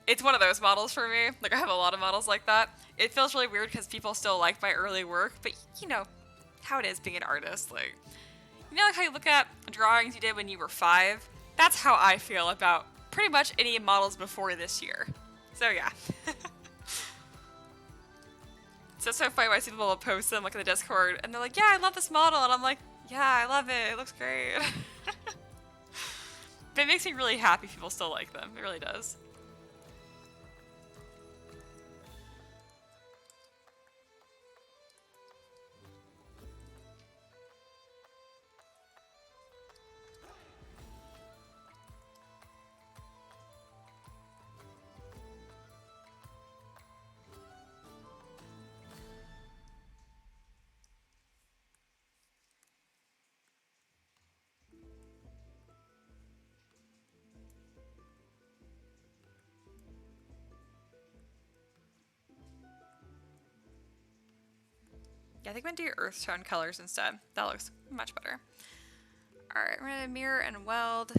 it's one of those models for me. Like, I have a lot of models like that. It feels really weird because people still like my early work, but, you know, how it is being an artist. Like, you know, like how you look at drawings you did when you were 5? That's how I feel about pretty much any models before this year. So, yeah. So it's so funny when I see people post them, like, in the Discord, and they're like, yeah, I love this model, and I'm like, yeah, I love it. It looks great. But it makes me really happy people still like them. It really does. Yeah, I think I'm gonna do earth tone colors instead. That looks much better. Alright, I'm gonna mirror and weld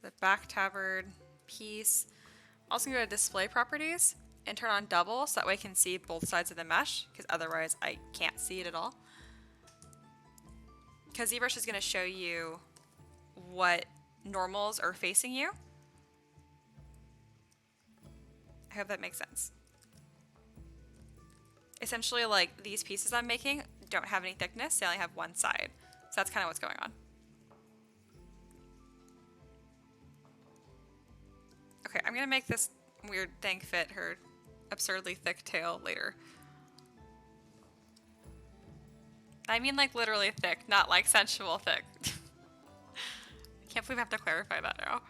the back tabard piece. I'm also gonna go to display properties and turn on double so that way I can see both sides of the mesh, because otherwise I can't see it at all. Because ZBrush is gonna show you what normals are facing you. I hope that makes sense. Essentially, like, these pieces I'm making don't have any thickness, they only have one side. So that's kind of what's going on. Okay, I'm gonna make this weird thing fit her absurdly thick tail later. I mean, like, literally thick, not like sensual thick. I can't believe I have to clarify that now.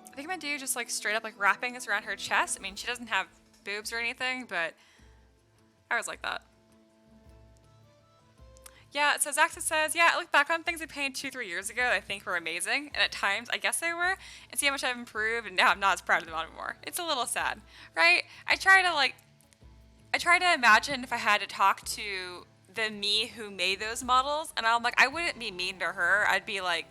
I think I'm gonna do just like straight up like wrapping this around her chest. I mean, she doesn't have boobs or anything, but I was like that. Yeah, so Zaxa says, yeah, I look back on things I painted 2-3 years ago that I think were amazing, and at times I guess they were, and see how much I've improved, and now I'm not as proud of them anymore. It's a little sad, right? I try to imagine if I had to talk to the me who made those models, and I'm like, I wouldn't be mean to her. I'd be like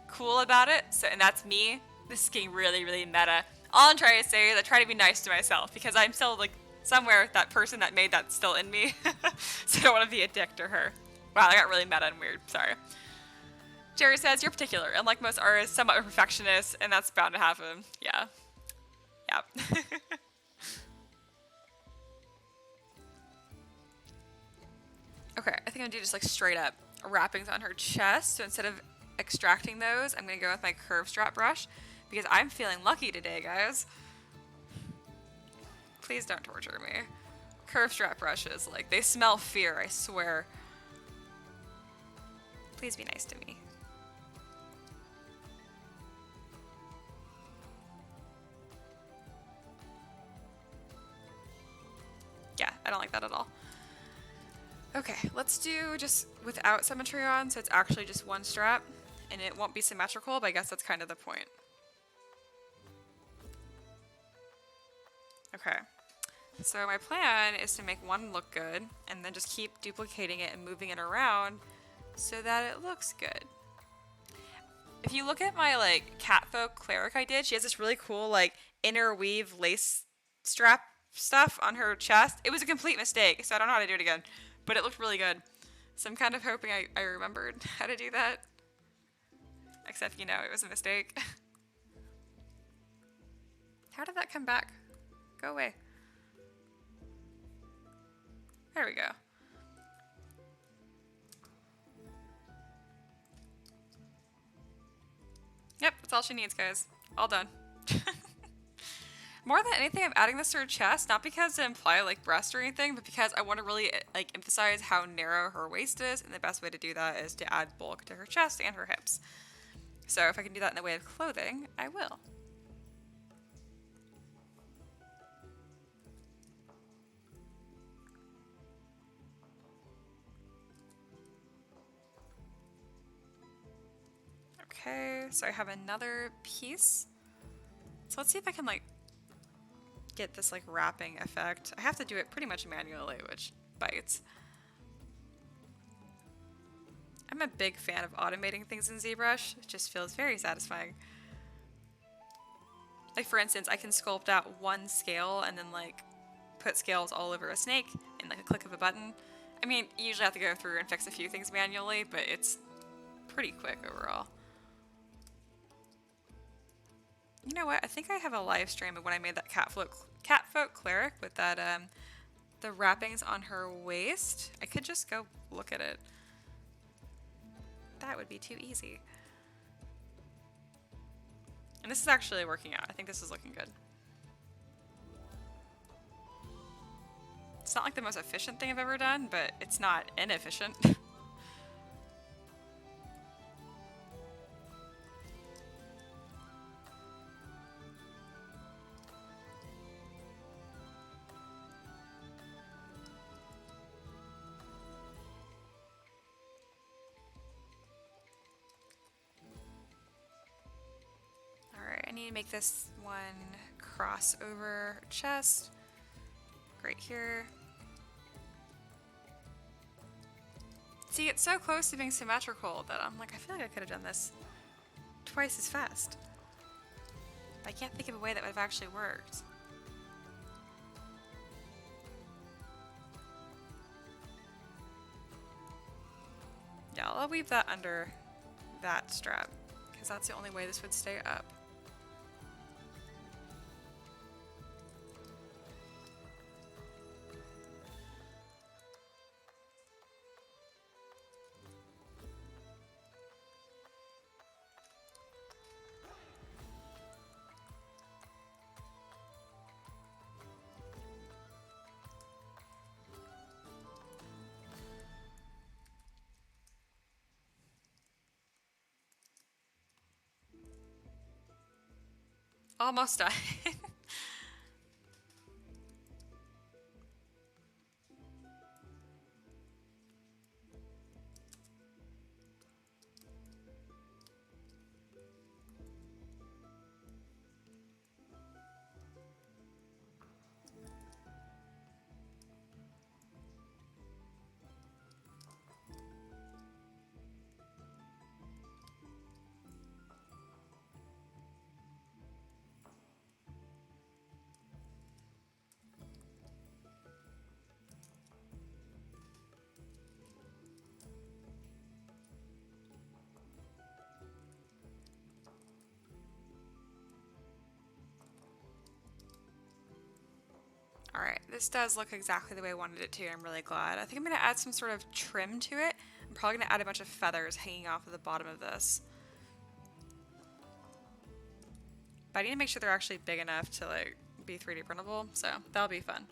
cool about it. So, and that's me. This is getting really, really meta. All I'm trying to say is I try to be nice to myself because I'm still like somewhere that person that made that's still in me. So I don't want to be a dick to her. Wow, I got really meta and weird. Sorry. Jerry says, you're particular. Unlike most artists, somewhat a perfectionist, and that's bound to happen. Yeah. Yep. Okay, I think I'm gonna do just like straight up wrappings on her chest. So instead of extracting those, I'm gonna go with my curve strap brush because I'm feeling lucky today, guys. Please don't torture me. Curve strap brushes, like, they smell fear, I swear. Please be nice to me. Yeah, I don't like that at all. Okay, let's do just without symmetry on, so it's actually just one strap, and it won't be symmetrical, but I guess that's kind of the point. Okay, so my plan is to make one look good, and then just keep duplicating it and moving it around so that it looks good. If you look at my, like, catfolk cleric I did, she has this really cool, like, interweave lace strap stuff on her chest. It was a complete mistake, so I don't know how to do it again. But it looked really good. So I'm kind of hoping I remembered how to do that. Except, you know, it was a mistake. How did that come back? Go away. There we go. Yep, that's all she needs, guys. All done. More than anything, I'm adding this to her chest, not because to imply like breast or anything, but because I want to really like emphasize how narrow her waist is, and the best way to do that is to add bulk to her chest and her hips. So if I can do that in the way of clothing, I will. Okay, so I have another piece. So let's see if I can like get this like wrapping effect. I have to do it pretty much manually, which bites. I'm a big fan of automating things in ZBrush. It just feels very satisfying. Like for instance, I can sculpt out one scale and then like put scales all over a snake in like a click of a button. I mean, you usually have to go through and fix a few things manually, but it's pretty quick overall. You know what? I think I have a live stream of when I made that catfolk cleric with that the wrappings on her waist. I could just go look at it. That would be too easy. And this is actually working out. I think this is looking good. It's not like the most efficient thing I've ever done, but it's not inefficient. I need to make this one cross over chest right here. See, it's so close to being symmetrical that I'm like, I feel like I could have done this twice as fast. But I can't think of a way that would have actually worked. Yeah, I'll weave that under that strap because that's the only way this would stay up. Almost done. Alright, this does look exactly the way I wanted it to. I'm really glad. I think I'm going to add some sort of trim to it. I'm probably going to add a bunch of feathers hanging off of the bottom of this. But I need to make sure they're actually big enough to like be 3D printable, so that'll be fun.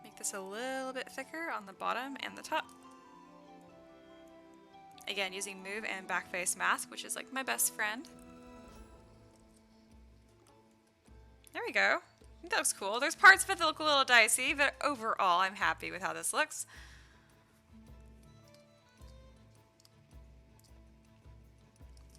Make this a little bit thicker on the bottom and the top. Again, using move and backface mask, which is like my best friend. There we go. I think that looks cool. There's parts of it that look a little dicey, but overall I'm happy with how this looks.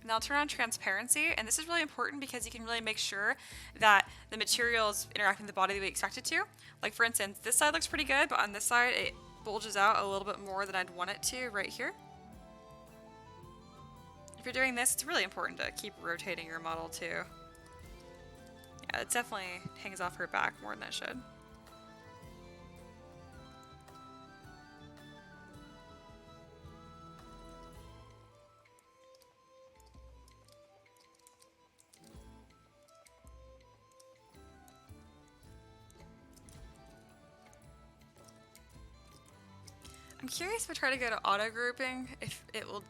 Now I'll turn on transparency, and this is really important because you can really make sure that the material is interacting with the body the way you expect it to. Like for instance, this side looks pretty good, but on this side it bulges out a little bit more than I'd want it to right here. If you're doing this, it's really important to keep rotating your model too. Yeah, it definitely hangs off her back more than it should. I'm curious if I try to go to auto grouping, if it will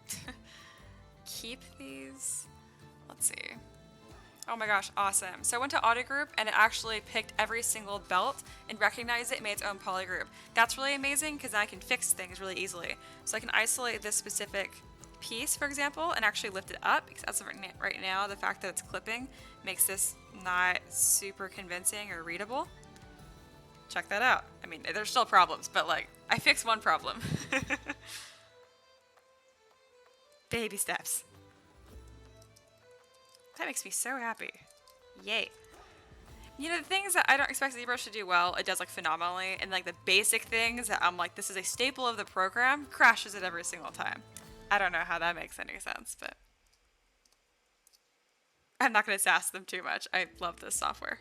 keep these. Let's see. Oh my gosh, awesome. So I went to auto group and it actually picked every single belt and recognized it and made its own polygroup. That's really amazing because then I can fix things really easily. So I can isolate this specific piece, for example, and actually lift it up, because as of right now, the fact that it's clipping makes this not super convincing or readable. check that out. I mean, there's still problems, but like, I fixed one problem. Baby steps. That makes me so happy. Yay. You know, the things that I don't expect ZBrush to do well, it does like phenomenally. And like the basic things that I'm like, this is a staple of the program, crashes it every single time. I don't know how that makes any sense, but I'm not going to sass them too much. I love this software.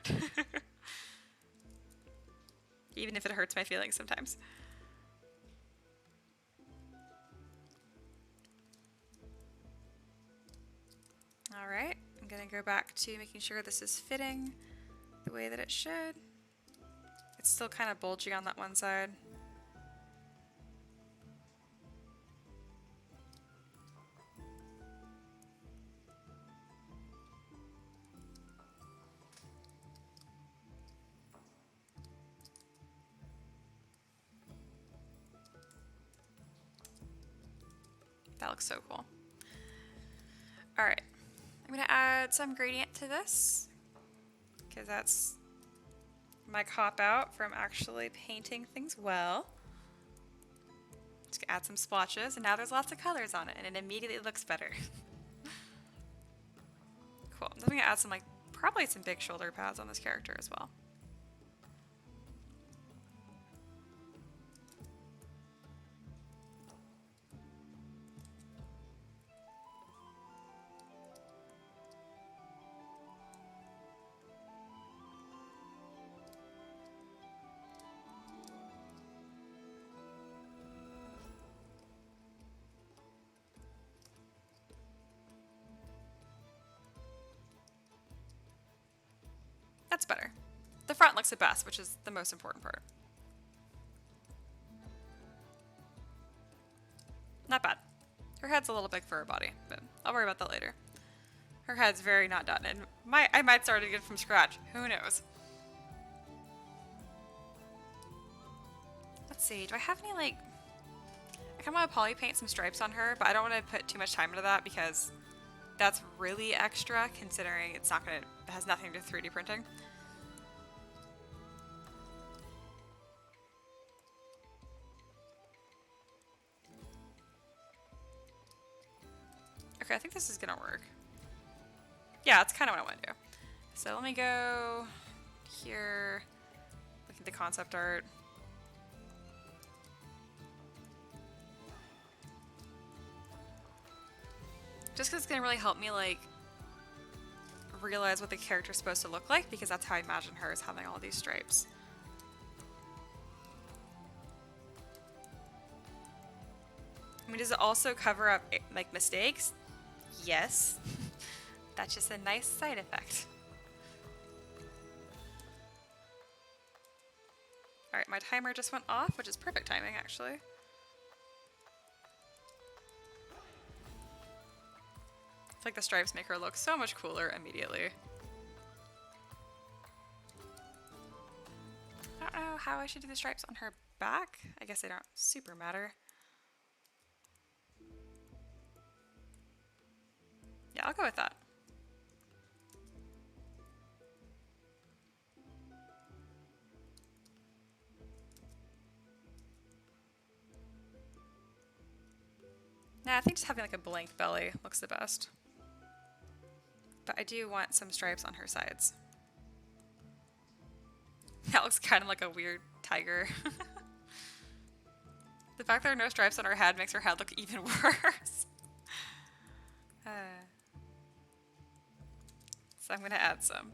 Even if it hurts my feelings sometimes. All right, I'm going to go back to making sure this is fitting the way that it should. It's still kind of bulgy on that one side. That looks so cool. All right, I'm gonna add some gradient to this because that's my cop out from actually painting things well. Just add some splotches, and now there's lots of colors on it, and it immediately looks better. Cool. I'm gonna add some probably some big shoulder pads on this character as well. That's better. The front looks the best, which is the most important part. Not bad. Her head's a little big for her body, but I'll worry about that later. Her head's very not done, and I might start again from scratch. Who knows? Let's see. Do I have any I kind of want to poly paint some stripes on her, but I don't want to put too much time into that because that's really extra considering it has nothing to do with 3D printing. Okay, I think this is gonna work. Yeah, that's kind of what I want to do. So let me go here, look at the concept art. Just because it's gonna really help me realize what the character's supposed to look like, because that's how I imagine her, as having all these stripes. I mean, does it also cover up mistakes? Yes. That's just a nice side effect. Alright, my timer just went off, which is perfect timing actually. It's like the stripes make her look so much cooler immediately. I don't know how I should do the stripes on her back. I guess they don't super matter. Yeah, I'll go with that. Nah, I think just having a blank belly looks the best. But I do want some stripes on her sides. That looks kind of like a weird tiger. The fact there are no stripes on her head makes her head look even worse. So I'm going to add some.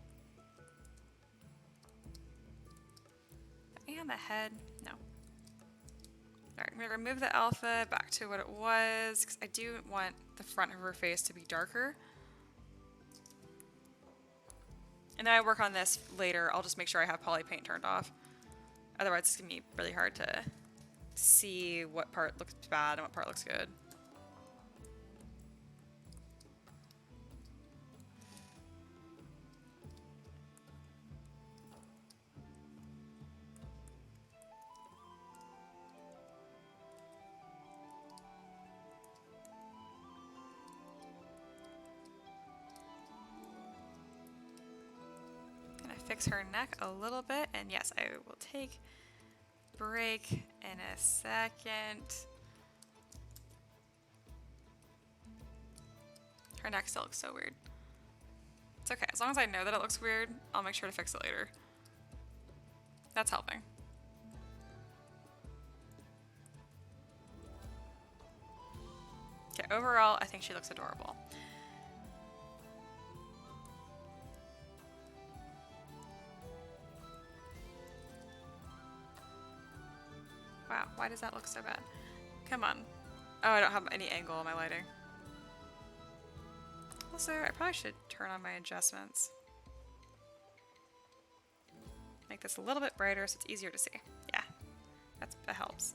And the head, no. Alright, I'm going to remove the alpha back to what it was, because I do want the front of her face to be darker. And then I work on this later. I'll just make sure I have poly paint turned off. Otherwise it's going to be really hard to see what part looks bad and what part looks good. fix her neck a little bit. And yes, I will take break in a second. Her neck still looks so weird. It's okay. As long as I know that it looks weird, I'll make sure to fix it later. That's helping. Okay, overall, I think she looks adorable. Wow, why does that look so bad? Come on. Oh, I don't have any angle on my lighting. Also, I probably should turn on my adjustments. Make this a little bit brighter so it's easier to see. Yeah, that helps.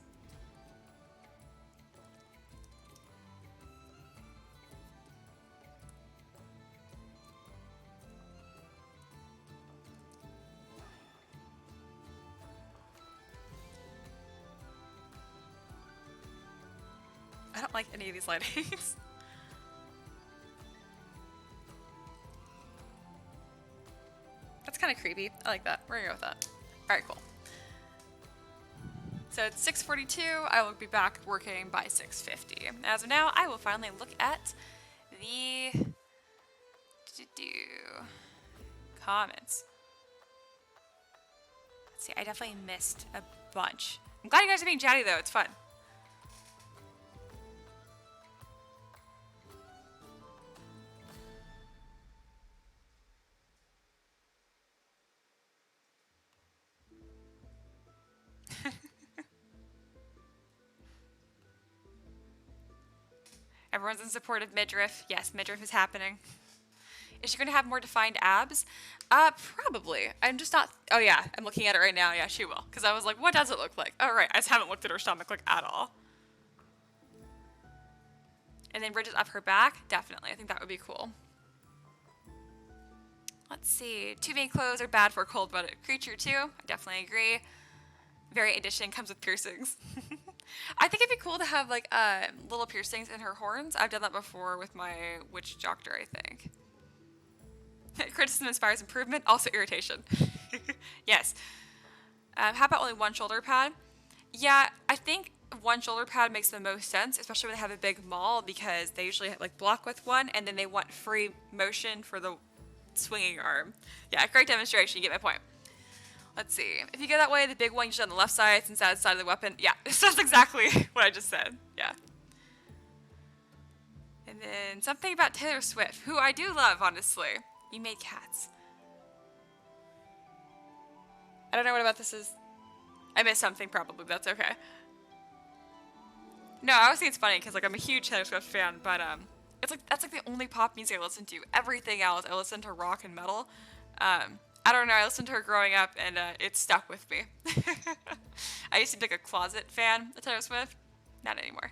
I don't like any of these lightings. That's kind of creepy. I like that. We're gonna go with that. Alright, cool. So it's 6:42. I will be back working by 6:50. As of now, I will finally look at the comments. Let's see, I definitely missed a bunch. I'm glad you guys are being chatty though, it's fun. Everyone's in support of midriff. Yes, midriff is happening. Is she going to have more defined abs? Probably. I'm just not... Oh, yeah. I'm looking at it right now. Yeah, she will. Because I was like, what does it look like? Oh, right. I just haven't looked at her stomach like at all. And then ridges up her back? Definitely. I think that would be cool. Let's see. Too vain clothes are bad for a cold-blooded creature, too. I definitely agree. Variant edition comes with piercings. I think it'd be cool to have, like, little piercings in her horns. I've done that before with my witch doctor, I think. Criticism inspires improvement, also irritation. Yes. How about only one shoulder pad? Yeah, I think one shoulder pad makes the most sense, especially when they have a big maul, because they usually like block with one, and then they want free motion for the swinging arm. Yeah, great demonstration. You get my point. Let's see. If you go that way, the big one usually on the left side, since that's the side of the weapon. Yeah, that's exactly what I just said. Yeah. And then something about Taylor Swift, who I do love, honestly. You made cats. I don't know what about this is. I missed something probably, but that's okay. No, I always think it's funny because like I'm a huge Taylor Swift fan, but it's like that's like the only pop music I listen to. Everything else, I listen to rock and metal. I don't know, I listened to her growing up and it stuck with me. I used to be like a closet fan of Taylor Swift. Not anymore.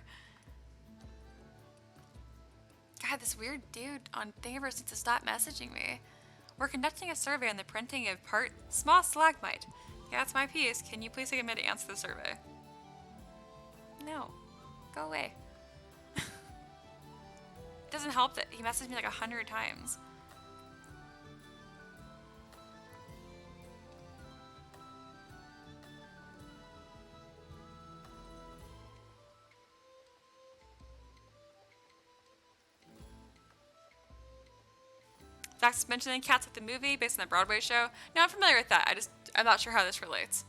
God, this weird dude on Thingiverse needs to stop messaging me. We're conducting a survey on the printing of part small stalagmite. Yeah, that's my piece. Can you please take a minute to answer the survey? No. Go away. It doesn't help that he messaged me like 100 times. Zach's mentioning Cats with the movie based on the Broadway show. No, I'm familiar with that. I'm not sure how this relates.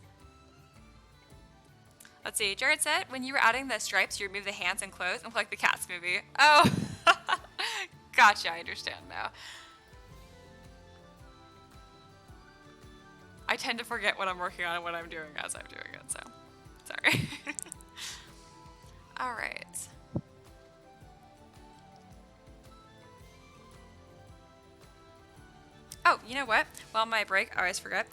Let's see. Jared said, when you were adding the stripes, you removed the hands and clothes and looked like the Cats movie. Oh, gotcha. I understand now. I tend to forget what I'm working on and what I'm doing as I'm doing it, so sorry. All right. Oh, you know what? While my break, I always forget.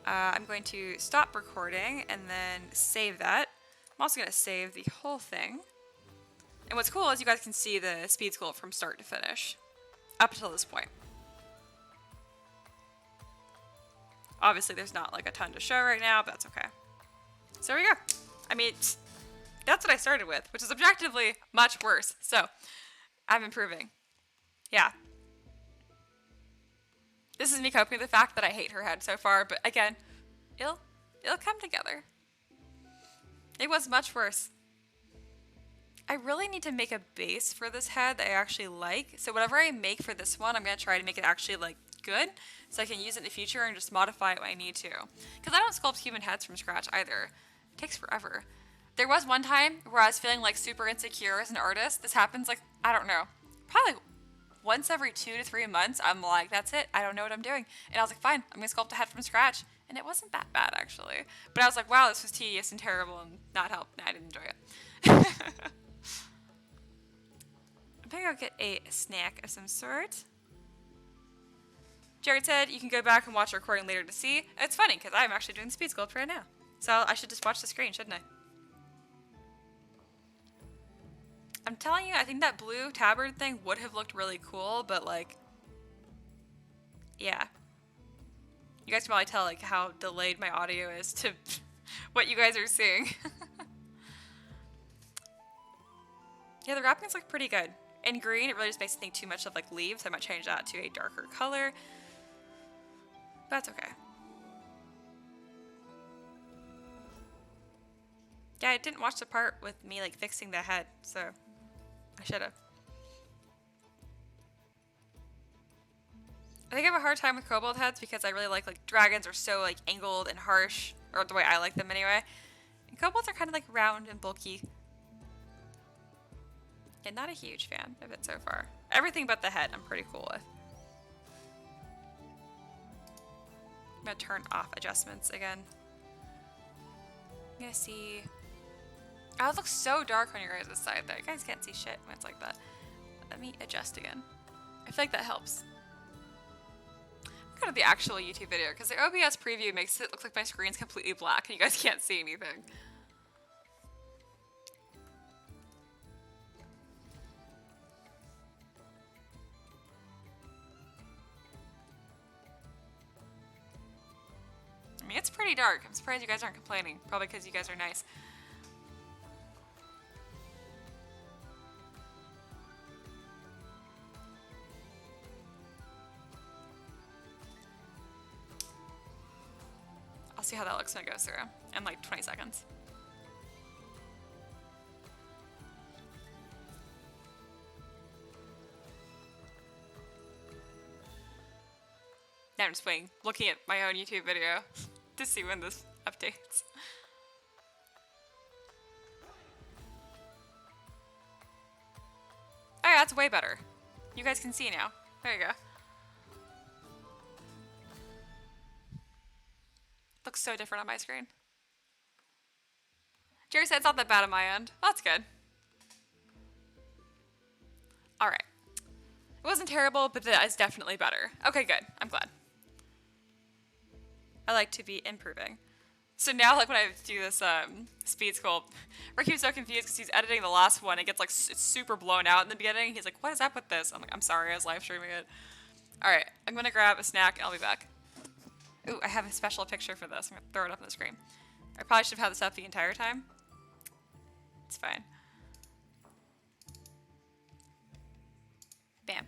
I'm going to stop recording and then save that. I'm also going to save the whole thing. And what's cool is you guys can see the speed school from start to finish. Up until this point. Obviously, there's not like a ton to show right now, but that's okay. So there we go. I mean, that's what I started with, which is objectively much worse. So, I'm improving. Yeah. This is me coping with the fact that I hate her head so far, but again, it'll come together. It was much worse. I really need to make a base for this head that I actually like. So whatever I make for this one, I'm going to try to make it actually like good so I can use it in the future and just modify it when I need to. Because I don't sculpt human heads from scratch either. It takes forever. There was one time where I was feeling like super insecure as an artist. This happens like, I don't know, probably once every 2 to 3 months. I'm like, that's it. I don't know what I'm doing. And I was like, fine, I'm going to sculpt a head from scratch. And it wasn't that bad actually. But I was like, wow, this was tedious and terrible and not help. I didn't enjoy it. I'm gonna go get a snack of some sort. Jared said you can go back and watch the recording later to see. It's funny because I'm actually doing the speed sculpt right now. So I should just watch the screen, shouldn't I? I'm telling you, I think that blue tabard thing would have looked really cool, but like, yeah. You guys can probably tell like how delayed my audio is to what you guys are seeing. Yeah, the wrappings look pretty good. In green, it really just makes me think too much of like leaves. I might change that to a darker color. But that's okay. Yeah, I didn't watch the part with me like fixing the head, so I should have. I think I have a hard time with kobold heads because I really like dragons are so like angled and harsh, or the way I like them anyway. And kobolds are kind of like round and bulky. And not a huge fan of it so far. Everything but the head I'm pretty cool with. I'm gonna turn off adjustments again. I'm gonna see. Oh, it looks so dark on your guys' side there. You guys can't see shit when it's like that. Let me adjust again. I feel like that helps. Go to the actual YouTube video because the OBS preview makes it look like my screen's completely black and you guys can't see anything. I mean, it's pretty dark. I'm surprised you guys aren't complaining. Probably because you guys are nice. I'll see how that looks when it goes through in like 20 seconds. Now I'm just waiting, looking at my own YouTube video to see when this updates. Oh yeah, that's way better. You guys can see now. There you go. Looks so different on my screen. Jerry said it's not that bad on my end. Well, that's good. Alright. It wasn't terrible, but that is definitely better. Okay, good. I'm glad. I like to be improving. So now, like when I do this speed sculpt, Ricky was so confused because he's editing the last one. It gets like it's super blown out in the beginning. He's like, "What is up with this?" I'm like, "I'm sorry, I was live streaming it." All right, I'm gonna grab a snack and I'll be back. Ooh, I have a special picture for this. I'm gonna throw it up on the screen. I probably should have had this up the entire time. It's fine. Bam.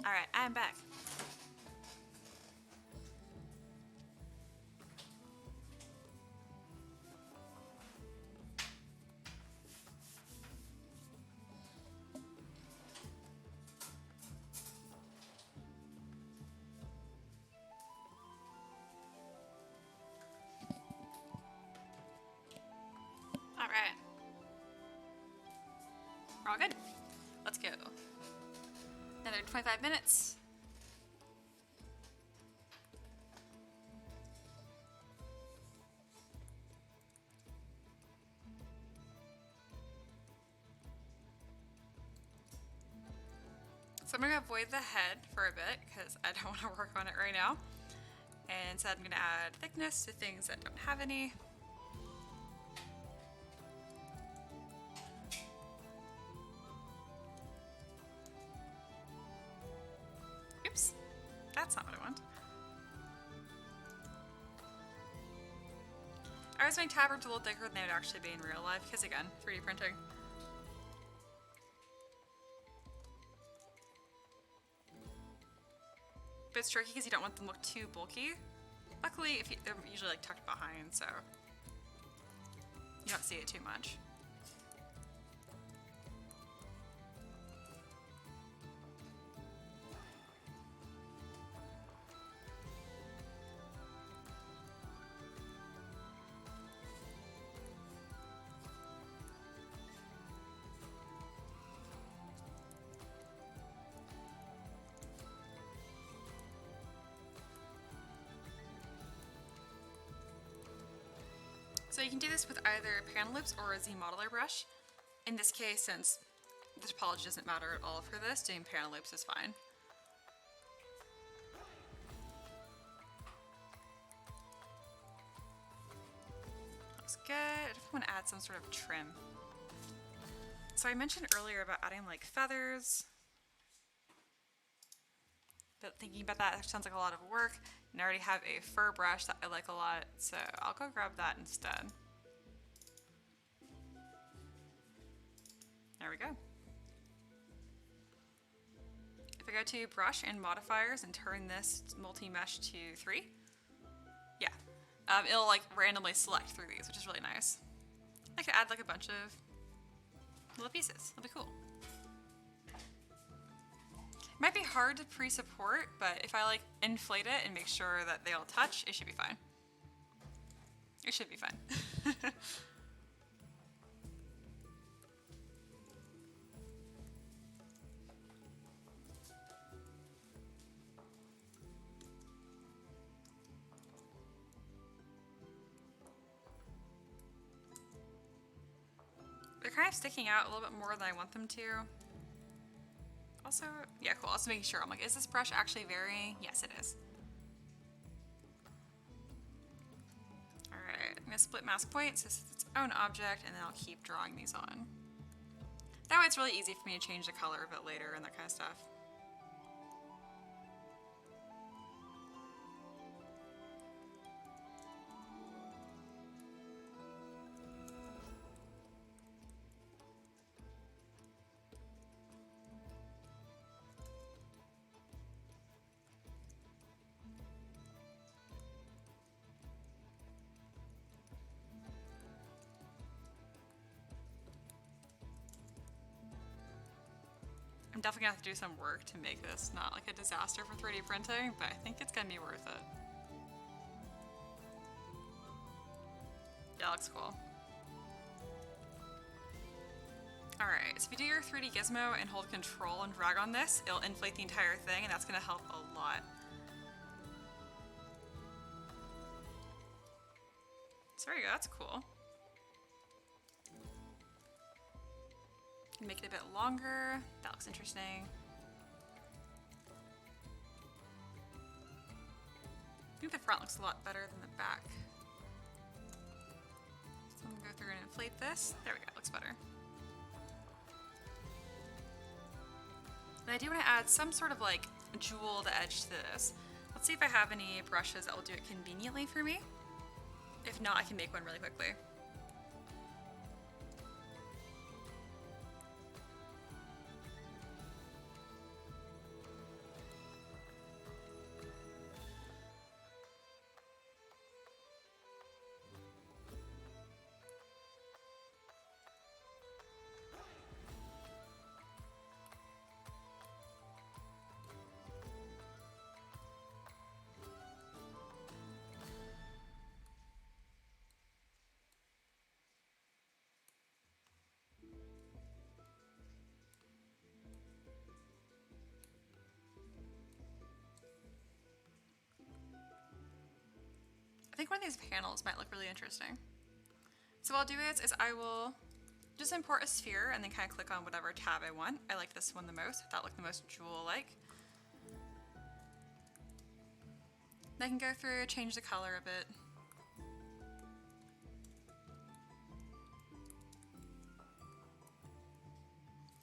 Alright, I'm back. Alright. We're all good. Let's go. Another 25 minutes. So I'm going to avoid the head for a bit because I don't want to work on it right now. And instead I'm going to add thickness to things that don't have any. Oops, that's not what I want. I was making tabards a little thicker than they would actually be in real life because again, 3D printing. But it's tricky because you don't want them to look too bulky. Luckily, they're usually like tucked behind, so you don't see it too much. So you can do this with either panel loops or a ZModeler brush. In this case, since the topology doesn't matter at all for this, doing panel loops is fine. Looks good. I just want to add some sort of trim. So I mentioned earlier about adding like feathers. But thinking about that sounds like a lot of work, and I already have a fur brush that I like a lot, so I'll go grab that instead. There we go. If I go to brush and modifiers and turn this multi-mesh to 3, yeah, it'll like randomly select through these, which is really nice. I could add like a bunch of little pieces, that'll be cool. Might be hard to pre-support, but if I like inflate it and make sure that they all touch, it should be fine. It should be fine. They're kind of sticking out a little bit more than I want them to. Also, yeah, cool. Also making sure, I'm like, is this brush actually varying? Yes, it is. Alright, I'm going to split mask point so it's its own object, and then I'll keep drawing these on. That way it's really easy for me to change the color of it later and that kind of stuff. I'm definitely gonna have to do some work to make this not like a disaster for 3D printing, but I think it's gonna be worth it. Yeah, looks cool. Alright, so if you do your 3D gizmo and hold control and drag on this, it'll inflate the entire thing, and that's gonna help a lot. So there you go, that's cool. Make it a bit longer. That looks interesting. I think the front looks a lot better than the back. So I'm gonna go through and inflate this. There we go, looks better. And I do want to add some sort of like jeweled edge to this. Let's see if I have any brushes that will do it conveniently for me. If not, I can make one really quickly. think one of these panels might look really interesting. So what I'll do is I will just import a sphere and then kind of click on whatever tab I want. I like this one the most. That looked the most jewel-like. I can go through, change the color of it.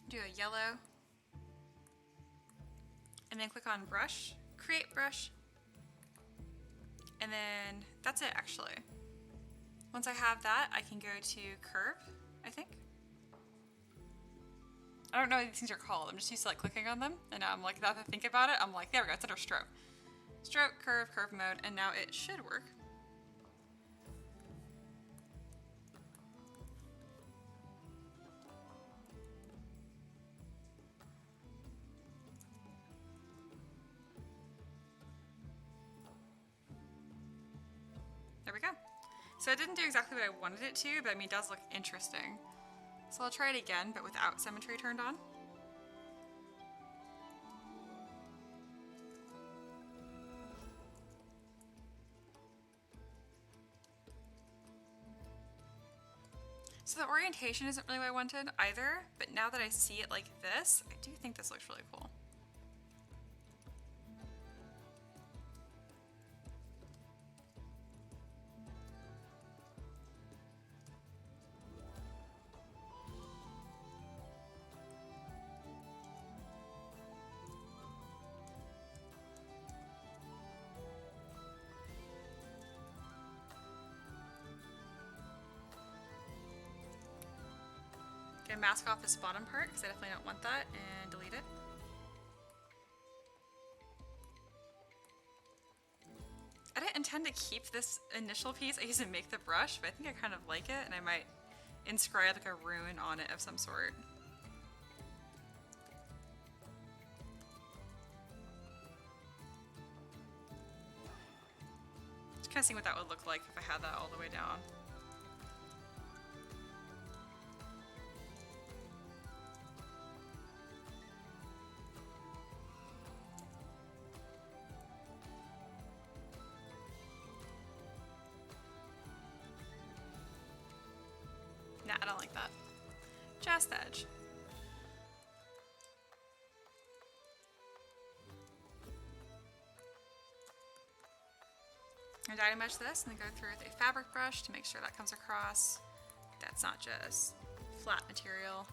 Do a yellow. And then click on brush, create brush. And then that's it actually. Once I have that, I can go to curve, I think. I don't know what these things are called. I'm just used to like clicking on them. And now I'm like, now that I think about it, I'm like, there we go, it's under stroke. Stroke, curve, curve mode, and now it should work. There we go. So it didn't do exactly what I wanted it to, but I mean, it does look interesting. So I'll try it again, but without symmetry turned on. So the orientation isn't really what I wanted either, but now that I see it like this, I do think this looks really cool. Gonna mask off this bottom part because I definitely don't want that, and delete it. I didn't intend to keep this initial piece I used to make the brush, but I think I kind of like it, and I might inscribe like a rune on it of some sort. Just kind of seeing what that would look like if I had that all the way down. Nah, I don't like that. Just the edge. I'm going to mesh this and then go through with a fabric brush to make sure that comes across. That's not just flat material.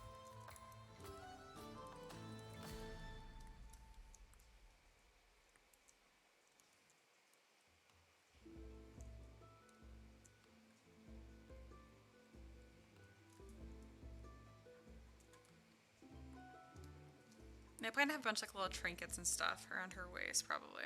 And I plan to have a bunch of like little trinkets and stuff around her waist, probably.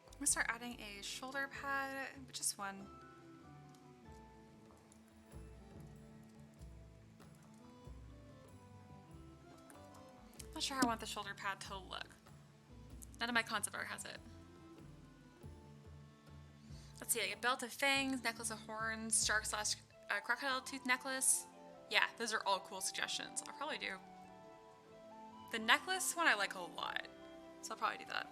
I'm gonna start adding a shoulder pad, just one. Not sure how I want the shoulder pad to look. None of my concept art has it. Let's see, like a belt of fangs, necklace of horns, shark slash crocodile tooth necklace. Yeah, those are all cool suggestions. I'll probably do. The necklace one I like a lot, so I'll probably do that.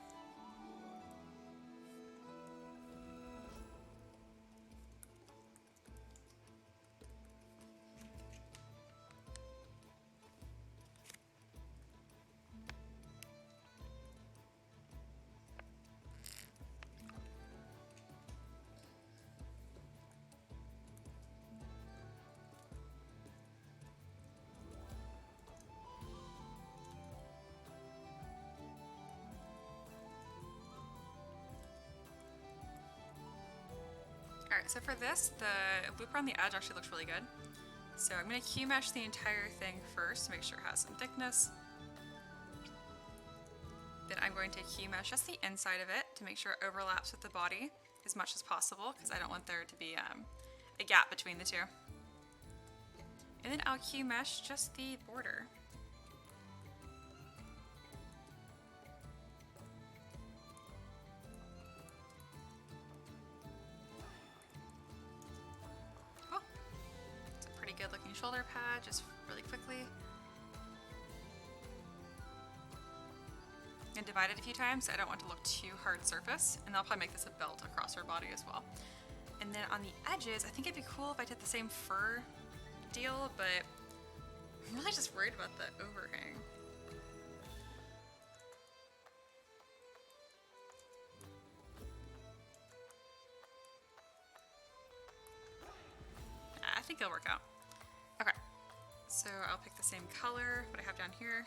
Alright, so for this, the blooper on the edge actually looks really good. So I'm going to Q mesh the entire thing first to make sure it has some thickness. Then I'm going to key mesh just the inside of it to make sure it overlaps with the body as much as possible, because I don't want there to be a gap between the two. And then I'll key mesh just the border. Oh, it's a pretty good looking shoulder pad, just really quickly. And divide it a few times. I don't want to look too hard surface, and I'll probably make this a belt across her body as well. And then on the edges, I think it'd be cool if I did the same fur deal, but I'm really just worried about the overhang. I think it'll work out. Okay, so I'll pick the same color, what I have down here.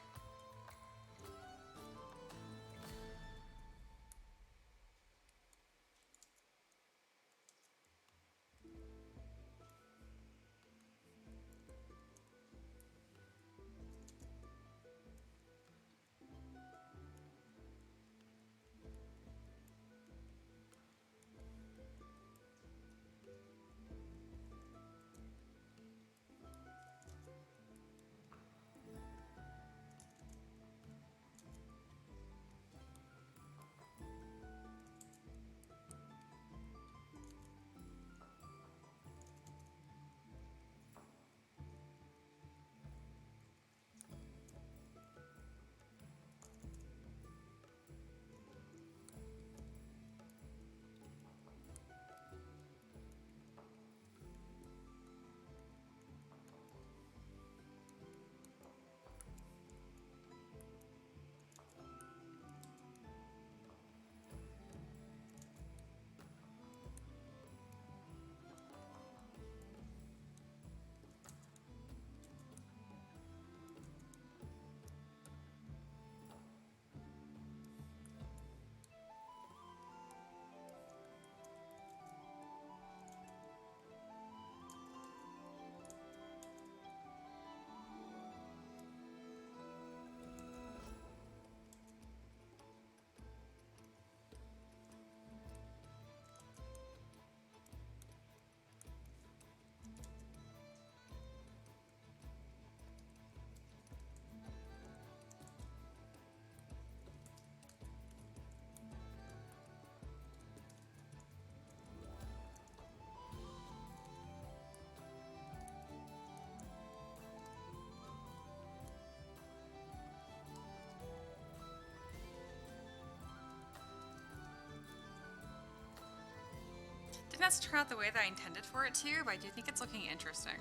Didn't necessarily turn out the way that I intended for it to, but I do think it's looking interesting.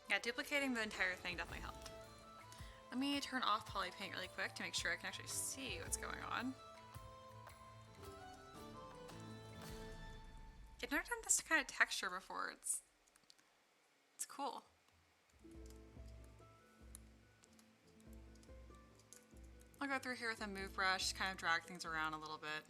Yeah, duplicating the entire thing definitely helped. Let me turn off poly paint really quick to make sure I can actually see what's going on. I've never done this kind of texture before. It's cool. I'll go through here with a move brush, kind of drag things around a little bit.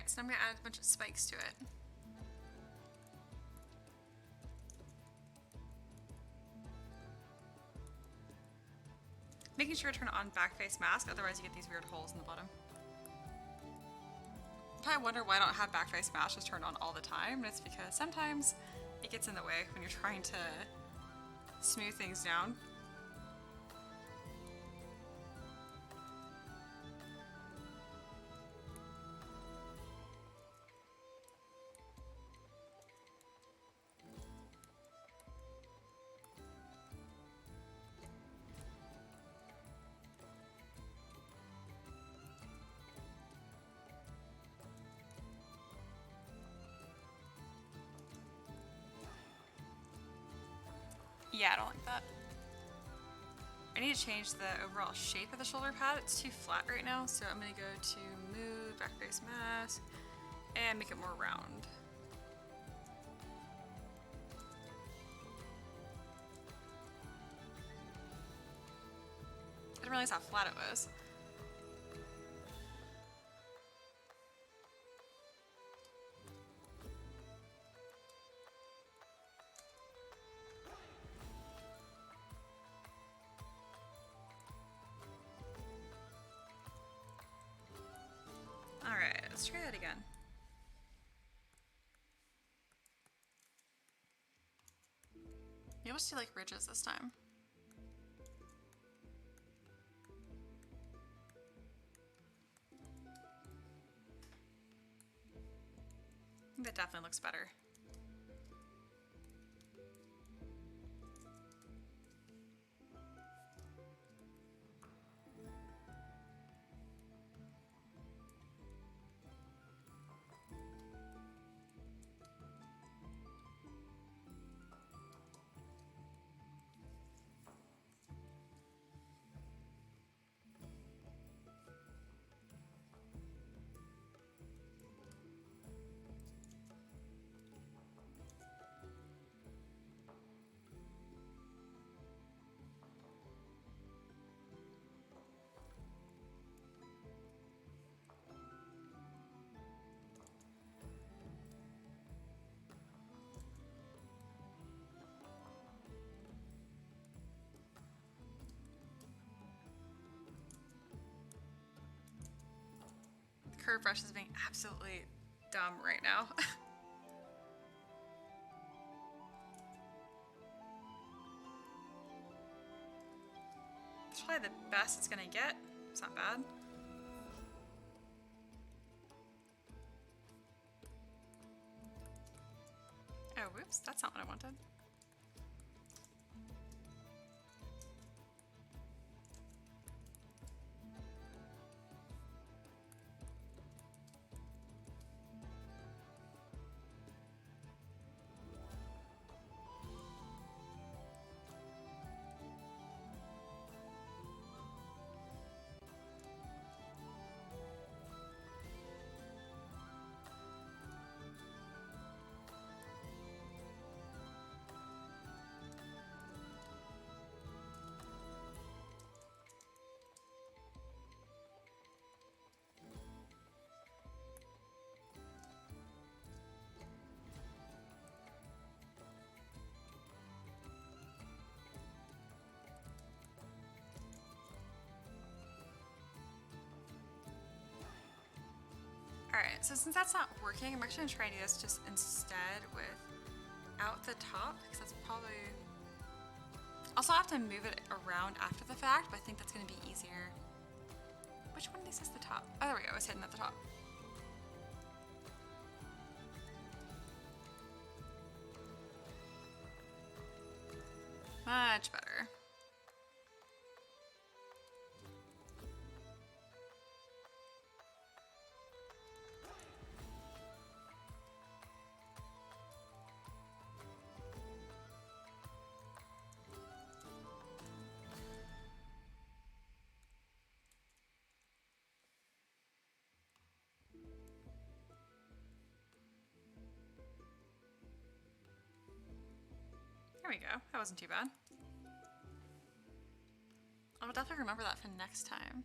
Alright, so I'm gonna add a bunch of spikes to it. Making sure to turn on back face mask, otherwise you get these weird holes in the bottom. You probably wonder why I don't have back face mask just turned on all the time, and it's because sometimes it gets in the way when you're trying to smooth things down. Yeah, I don't like that. I need to change the overall shape of the shoulder pad. It's too flat right now, so I'm gonna go to move, back face mask, and make it more round. I didn't realize how flat it was. Alright, let's try that again. Maybe let's do like ridges this time. I think that definitely looks better. Curve brush is being absolutely dumb right now. It's probably the best it's gonna get. It's not bad. Oh, whoops, that's not what I wanted. Alright, so since that's not working, I'm actually going to try and do this just instead without the top, because that's probably... Also, I have to move it around after the fact, but I think that's going to be easier. Which one of these is the top? Oh, there we go, it's hidden at the top. Much better. There we go. That wasn't too bad. I'll definitely remember that for next time.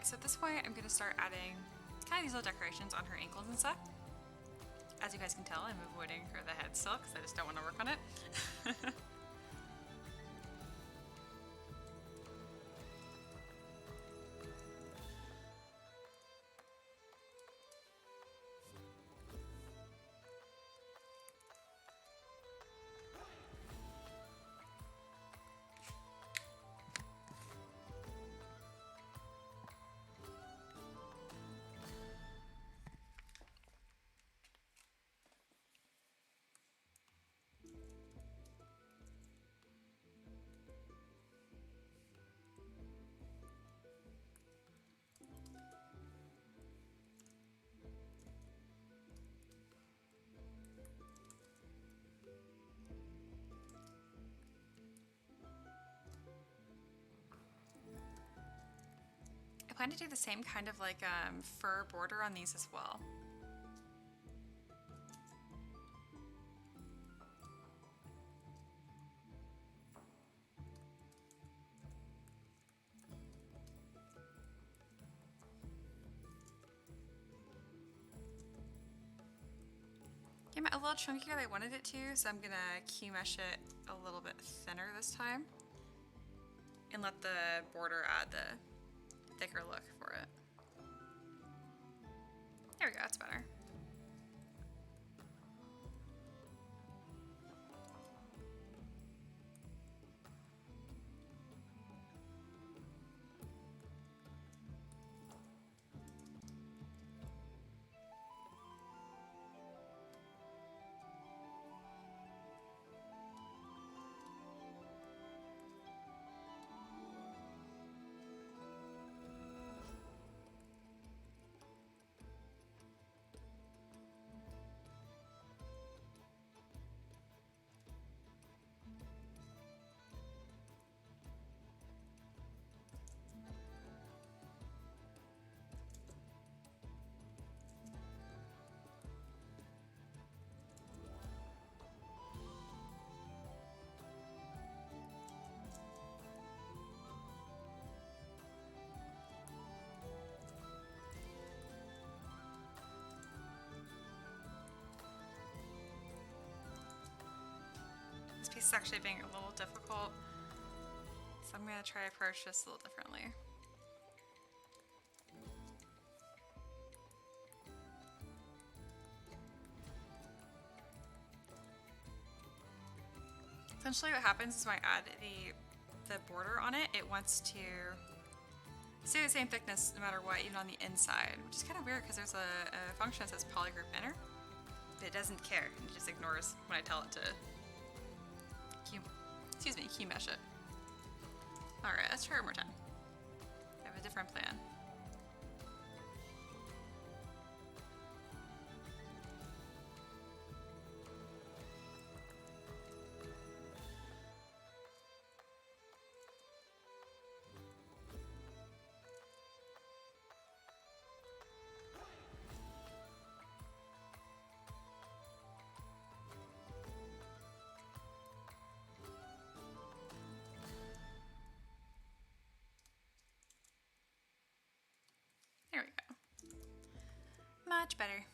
Alright, so at this point I'm going to start adding kind of these little decorations on her ankles and stuff. As you guys can tell, I'm avoiding her the head still because I just don't want to work on it. I plan to do the same kind of like fur border on these as well. Came out a little chunkier than I wanted it to, so I'm gonna key mesh it a little bit thinner this time and let the border add the thicker look for it. There we go, that's better. This piece is actually being a little difficult, so I'm going to try to approach this a little differently. Essentially what happens is when I add the border on it, it wants to stay the same thickness no matter what, even on the inside, which is kind of weird because there's a function that says polygroup inner, but it doesn't care. It just ignores when I tell it to key mesh it. Alright, let's try it one more time. I have a different plan. There we go. Much better.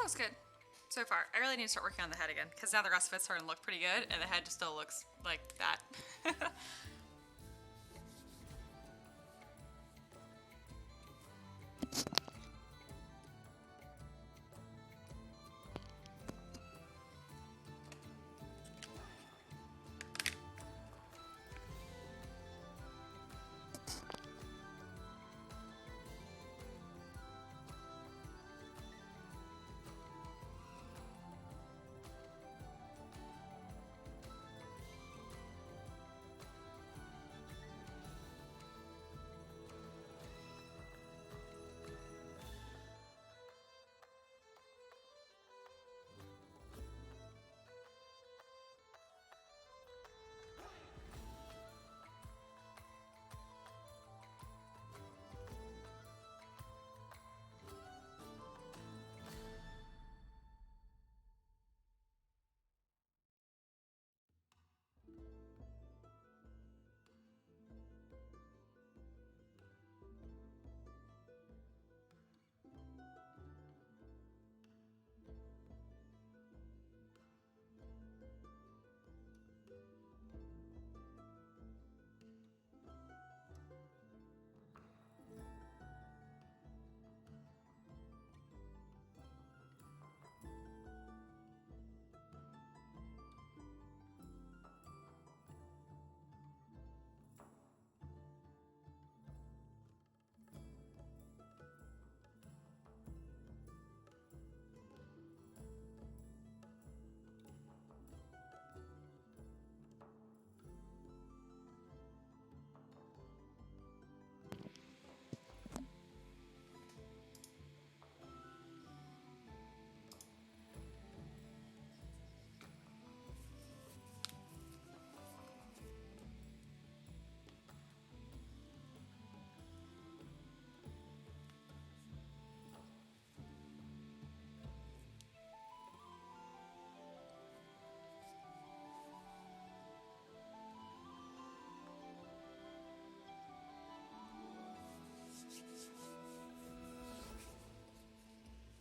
was good so far. I really need to start working on the head again because now the rest of it's starting to look pretty good and the head just still looks like that.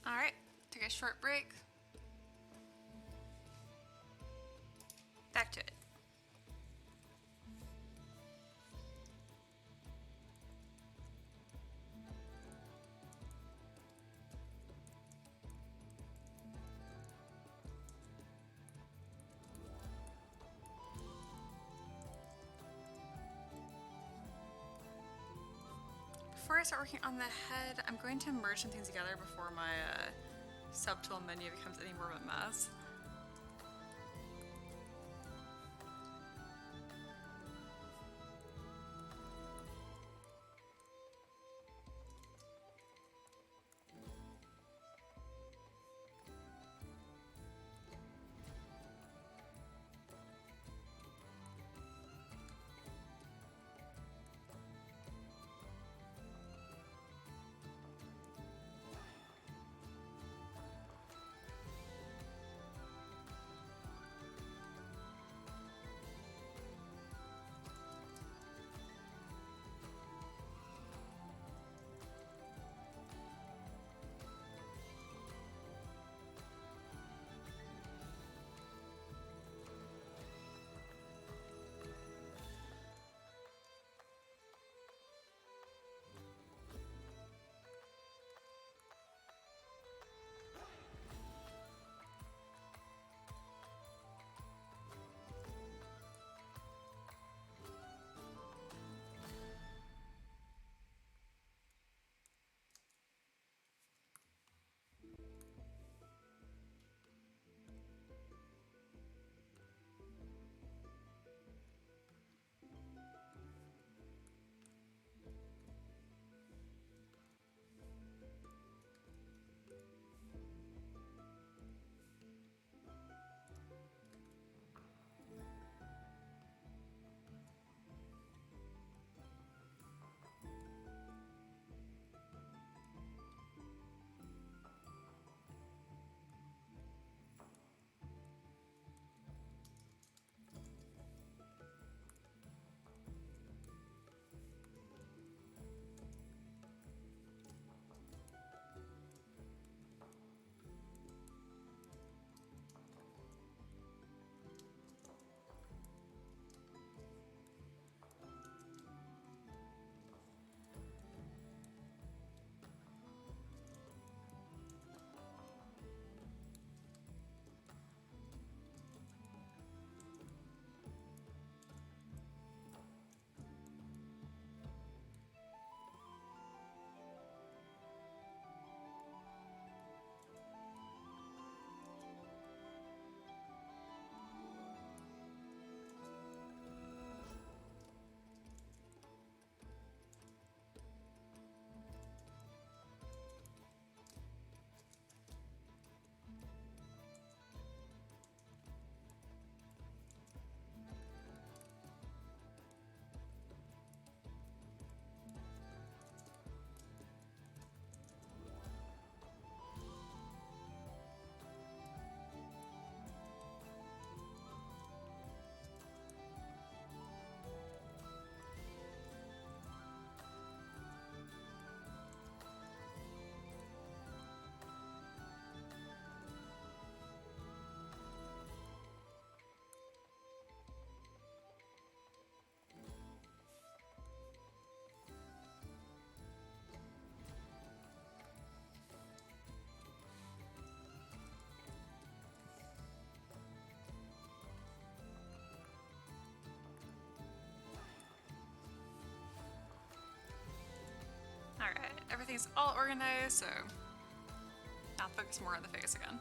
All right, took a short break. Back to it. Before I start working on the head, I'm going to merge some things together before my subtool menu becomes any more of a mess. everything's all organized, so I'll focus more on the face again.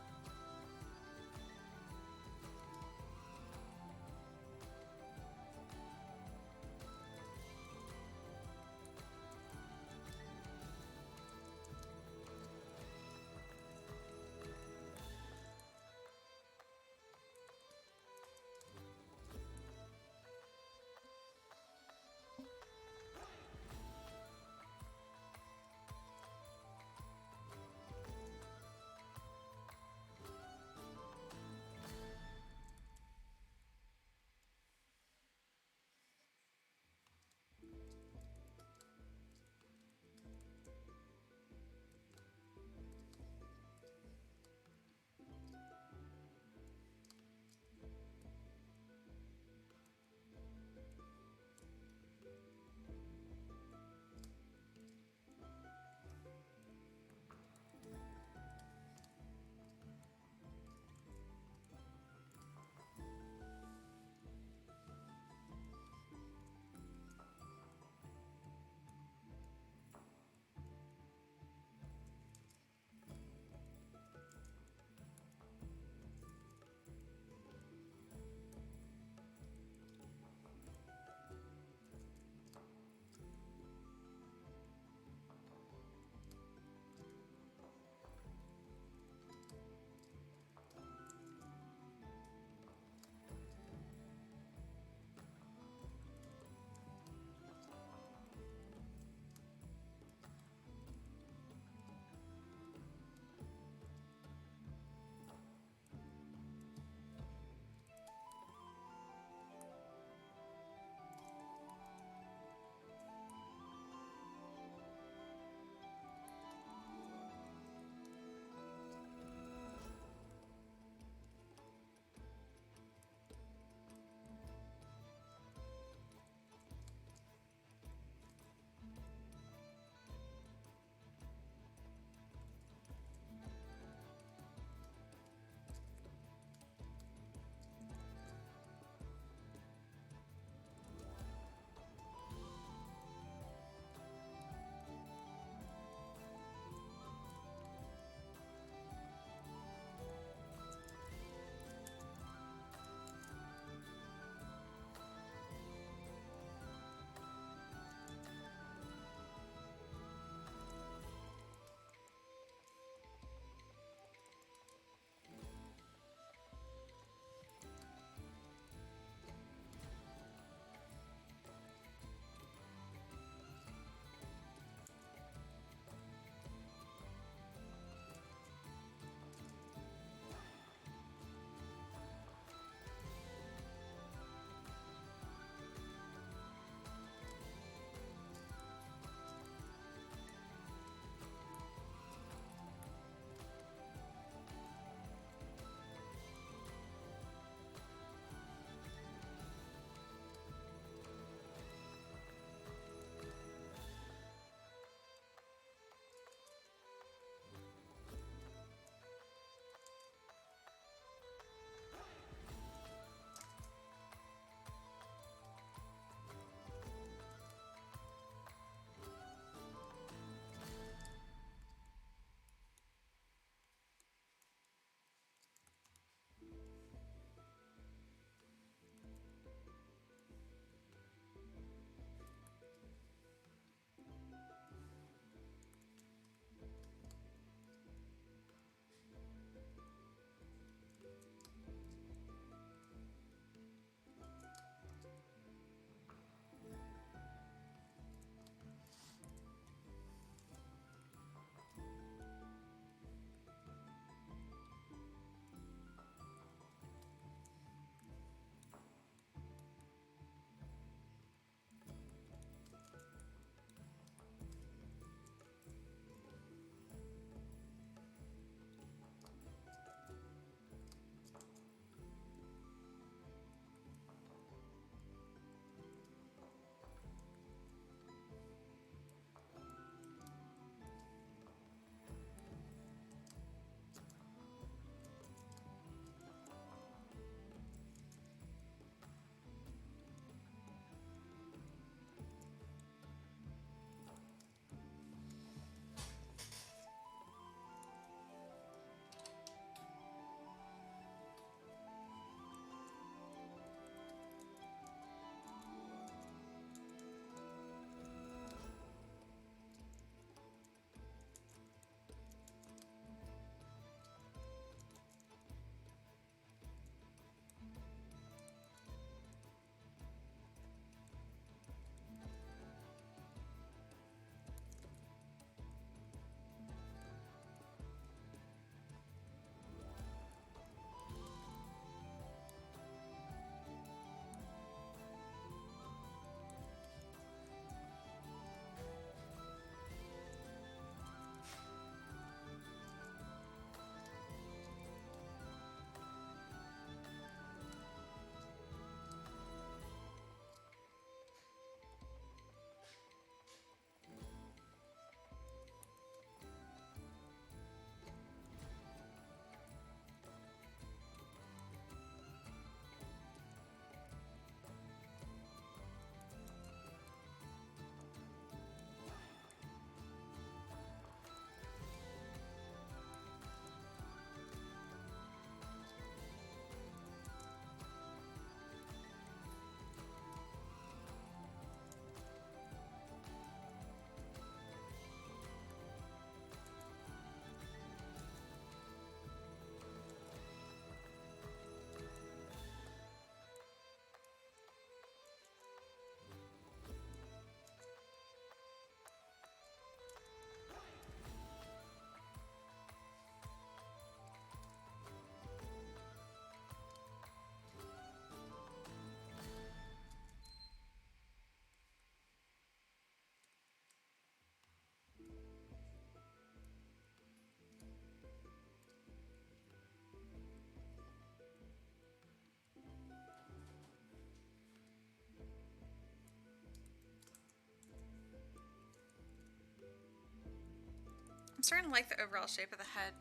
starting to like the overall shape of the head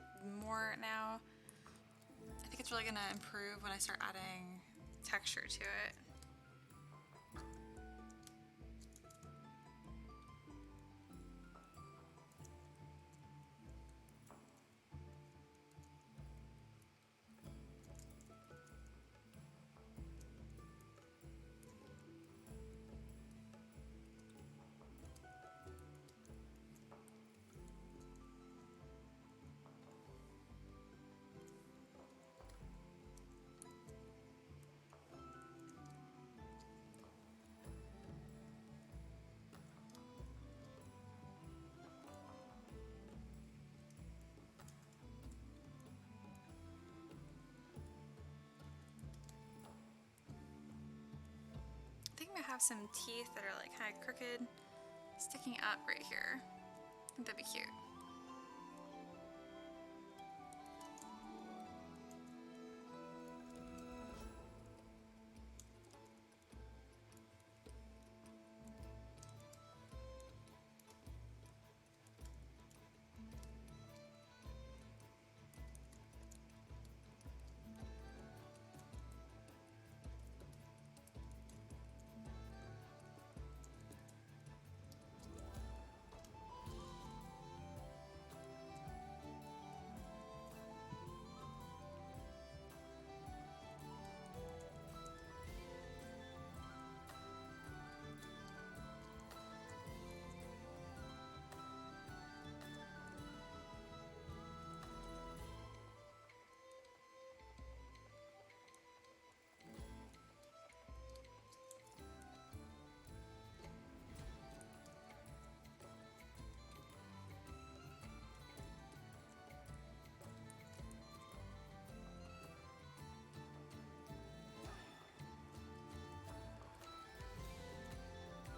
more now. I think it's really gonna improve when I start adding texture to it. I think I'm gonna have some teeth that are like kind of crooked, sticking up right here. I think that'd be cute.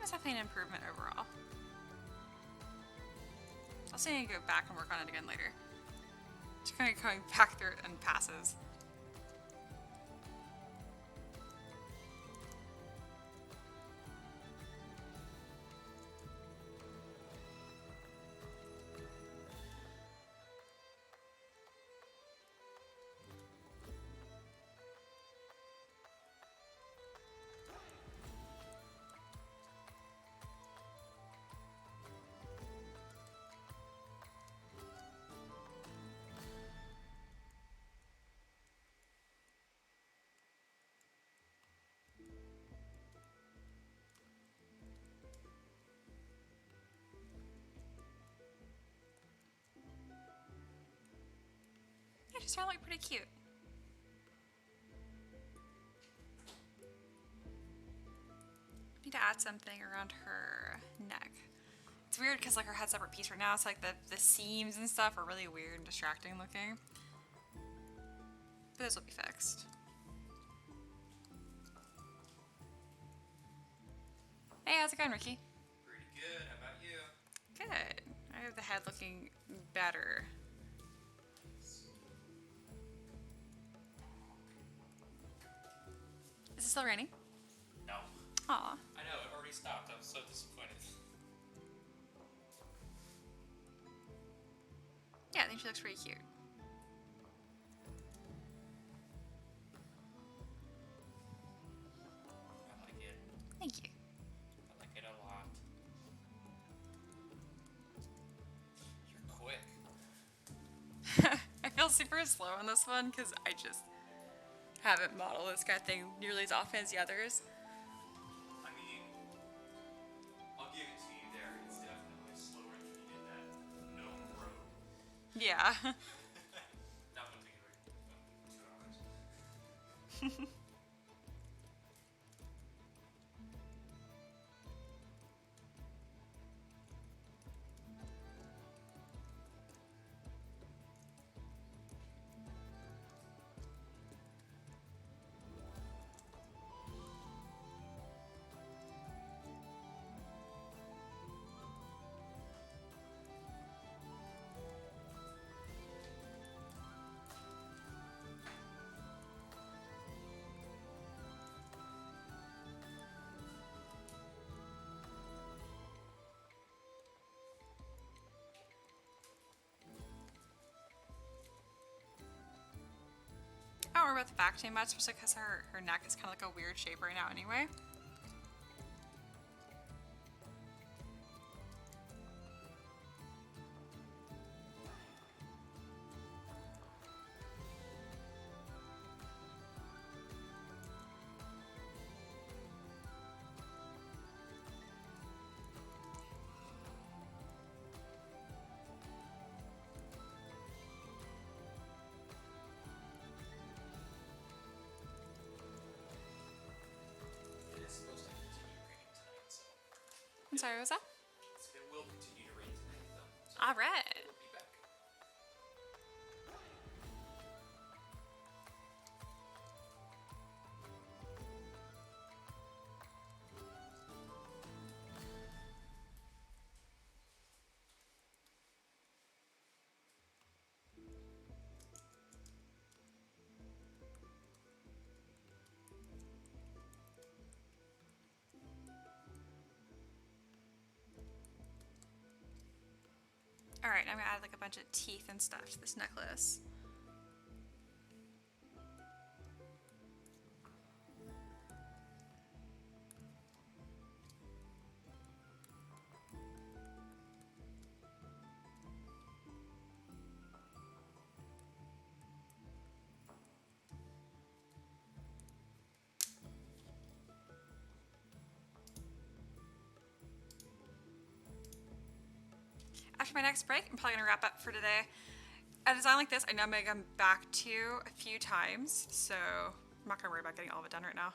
It's definitely an improvement overall. I'll say you go back and work on it again later. Just kind of going back through it in passes. Yeah, she's starting to look pretty cute. Need to add something around her neck. It's weird because like her head's separate piece right now, so like the seams and stuff are really weird and distracting looking. But those will be fixed. Hey, how's it going, Ricky? Pretty good. How about you? Good. I have the head looking better. Is it still raining? No. Aw. I know, it already stopped. I'm so disappointed. Yeah, I think she looks pretty cute. I like it. Thank you. I like it a lot. You're quick. I feel super slow on this one because I just haven't modeled this kind of thing nearly as often as the others. I mean, I'll give it to you there. It's definitely slower than you did that gnome road. Yeah. That one took like 2 hours. worry about the back too much, especially because her neck is kind of like a weird shape right now anyway. It is supposed to continue raining tonight, so I'm sorry, what was that? it will continue to rain tonight, though. So All right. we'll be back. All right, I'm gonna add like a bunch of teeth and stuff to this necklace. After my next break, I'm probably gonna wrap up for today. A design like this, I know I'm gonna come back to a few times, so I'm not gonna worry about getting all of it done right now.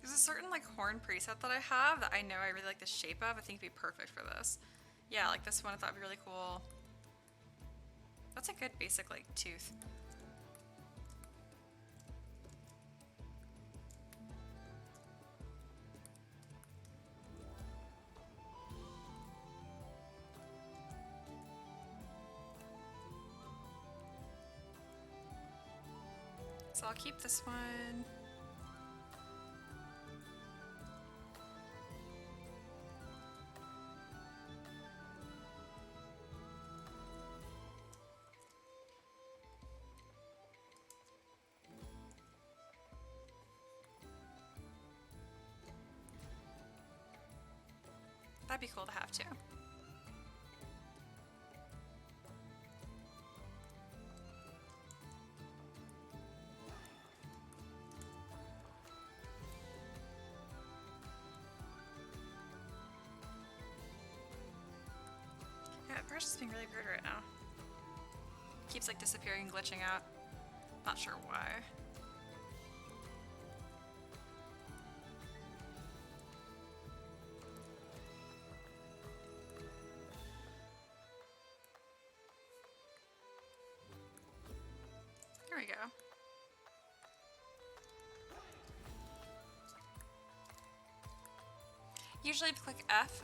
There's a certain like horn preset that I have that I know I really like the shape of. I think it'd be perfect for this. Yeah, like this one I thought would be really cool. That's a good basic like tooth. So I'll keep this one. That'd be cool to have too. Yeah, the brush is being really weird right now. Keeps like disappearing and glitching out. Not sure why. There we go. Usually if you click F,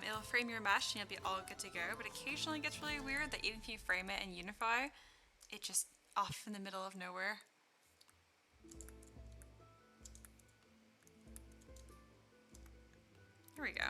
it'll frame your mesh and you'll be all good to go, but occasionally it gets really weird that even if you frame it and unify, it just off in the middle of nowhere. There we go.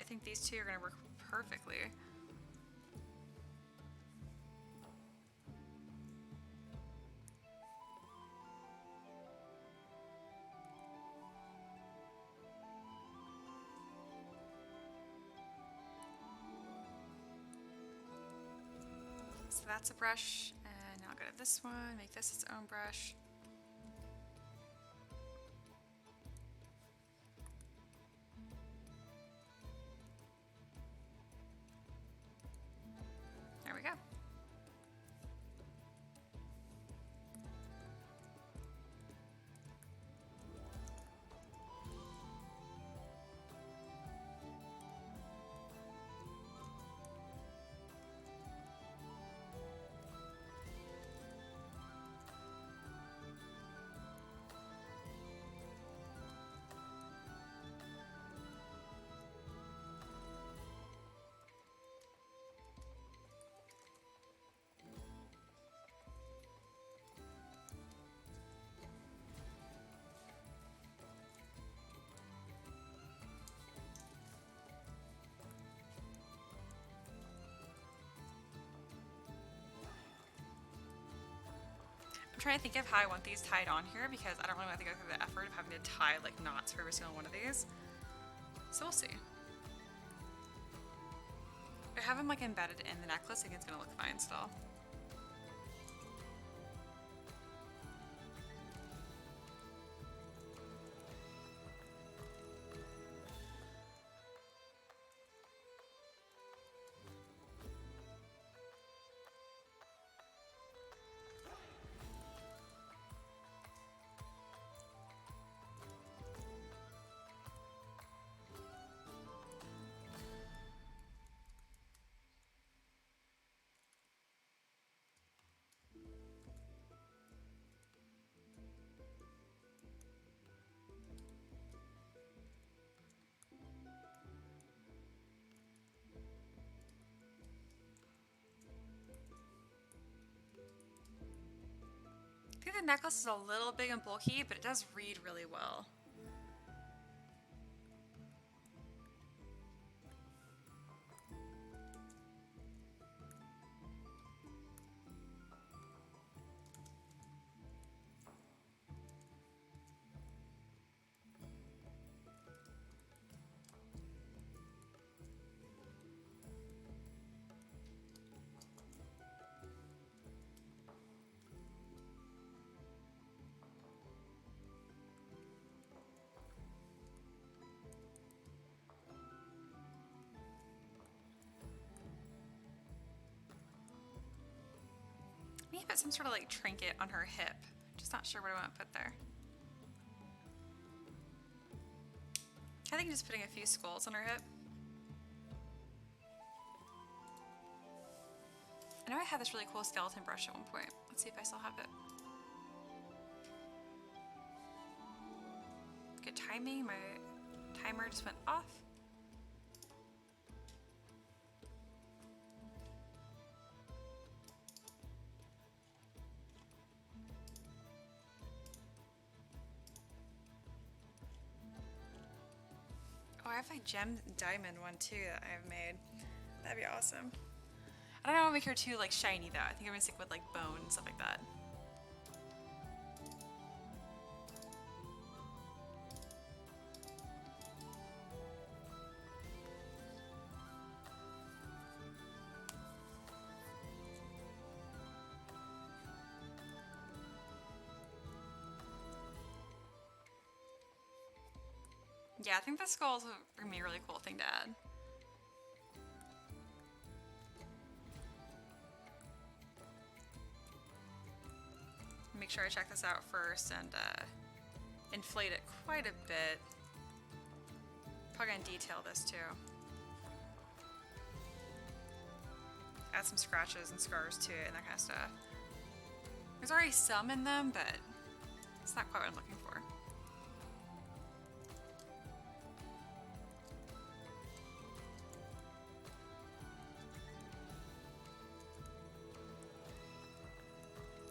think these two are gonna work perfectly. So that's a brush, and now I'll go to this one, make this its own brush. There we go. I'm trying to think of how I want these tied on here because I don't really want to go through the effort of having to tie like knots for every single one of these. So we'll see. If I have them like embedded in the necklace, I think it's gonna look fine still. I think the necklace is a little big and bulky, but it does read really well. Maybe put some sort of like trinket on her hip. Just not sure what I want to put there. I think just putting a few skulls on her hip. I know I had this really cool skeleton brush at one point. Let's see if I still have it. Good timing, my timer just went off. Oh, I have a gem diamond one too that I've made. That'd be awesome. I don't know, I want to make her too like shiny though. I think I'm gonna stick with like bone and stuff like that. Yeah, I think the skulls are gonna be a really cool thing to add. Make sure I check this out first and inflate it quite a bit. Probably gonna detail this too. Add some scratches and scars to it and that kind of stuff. There's already some in them, but it's not quite what I'm looking for.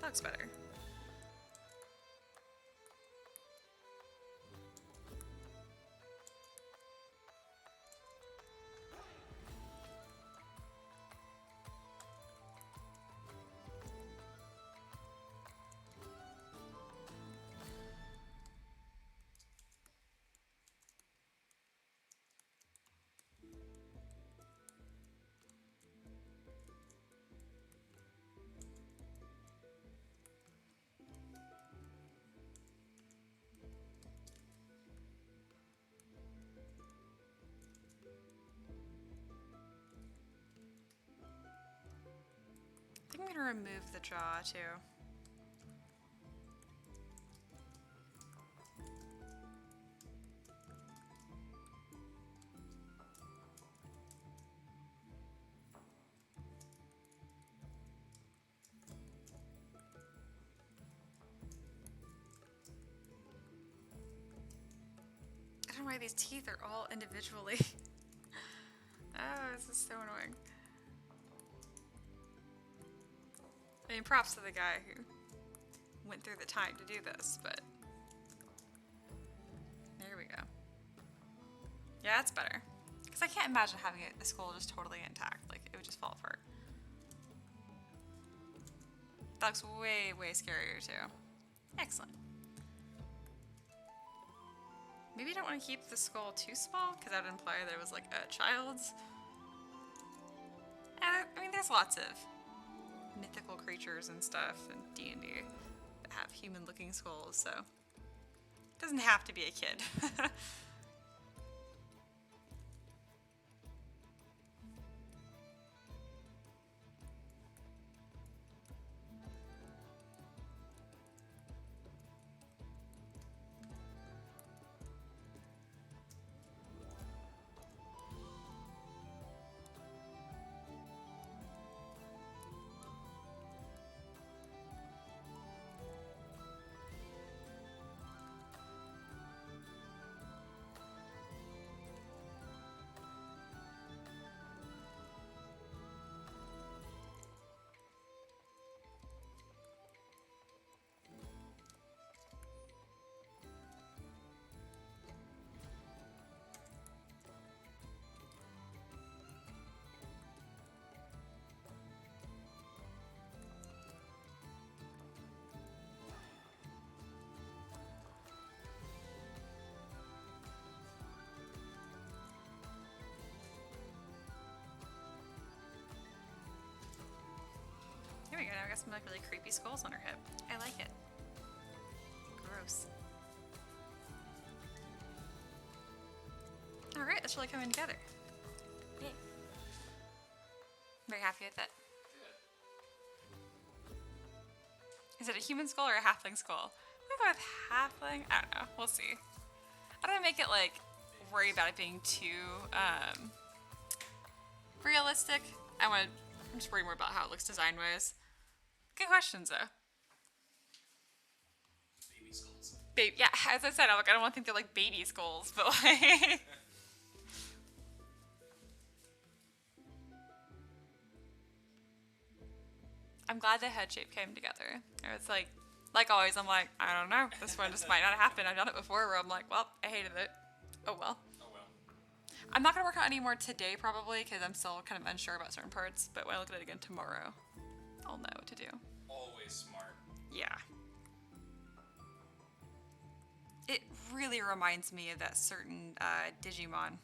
That looks better. remove the jaw too. I don't know why these teeth are all individually. Oh, this is so annoying. I mean, props to the guy who went through the time to do this, but there we go. Yeah, that's better. Because I can't imagine having the skull just totally intact. Like, it would just fall apart. That looks way, way scarier, too. Excellent. Maybe I don't want to keep the skull too small, because that would imply that it was like a child's. I mean, there's lots of mythical creatures and stuff in D&D that have human-looking skulls, so it doesn't have to be a kid. Here we go, now I got some like really creepy skulls on her hip. I like it. Gross. Alright, that's really coming together. Yay. Very happy with it. Is it a human skull or a halfling skull? I'm gonna go with halfling. I don't know. We'll see. I don't make it like worry about it being too realistic. I'm just worried more about how it looks design wise. Good questions though. Baby skulls. Yeah, as I said, I don't want to think they're like baby skulls, but like. I'm glad the head shape came together. It's like always, I'm like, I don't know. This one just might not happen. I've done it before where I'm like, well, I hated it. Oh well. Oh well. I'm not going to work on any more today probably because I'm still kind of unsure about certain parts. But when I look at it again tomorrow, I'll know what to do. Always smart. Yeah. It really reminds me of that certain Digimon.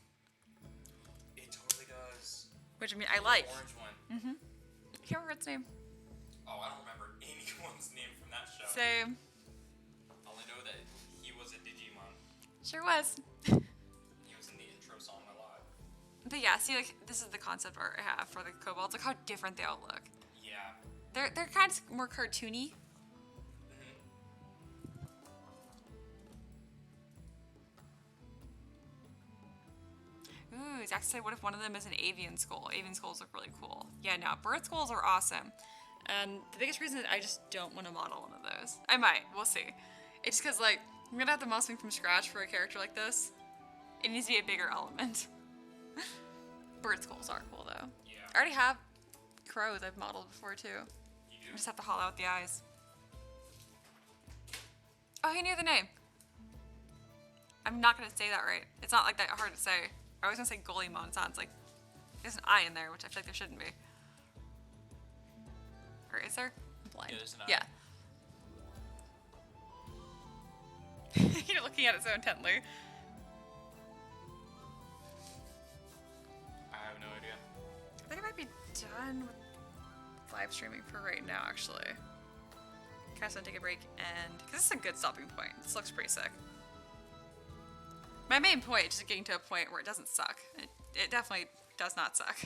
It totally does. Which I mean, I like. The orange one. Mm-hmm. I can't remember its name. Oh, I don't remember anyone's name from that show. Same. I only know that he was a Digimon. Sure was. He was in the intro song a lot. But yeah, see, like, this is the concept art I have for the kobolds. Look how different they all look. Yeah. They're kind of more cartoony. Ooh, Zach said, what if one of them is an avian skull? Avian skulls look really cool. Yeah, no, bird skulls are awesome. And the biggest reason is I just don't want to model one of those. I might, we'll see. It's because, like, I'm gonna have to model something from scratch for a character like this. It needs to be a bigger element. Bird skulls are cool, though. Yeah. I already have crows I've modeled before, too. You I do? just have to hollow out the eyes. Oh, he knew the name. I'm not gonna say that right. It's not like that hard to say. I was gonna say Golemon. It sounds like there's an I in there, which I feel like there shouldn't be. Or is there? I'm blind. Yeah, there's an I. Yeah. You're looking at it so intently. I have no idea. I think I might be done with live streaming for right now, actually. Kind of want to take a break and because this is a good stopping point. This looks pretty sick. My main point is just getting to a point where it doesn't suck. It definitely does not suck.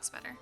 looks better.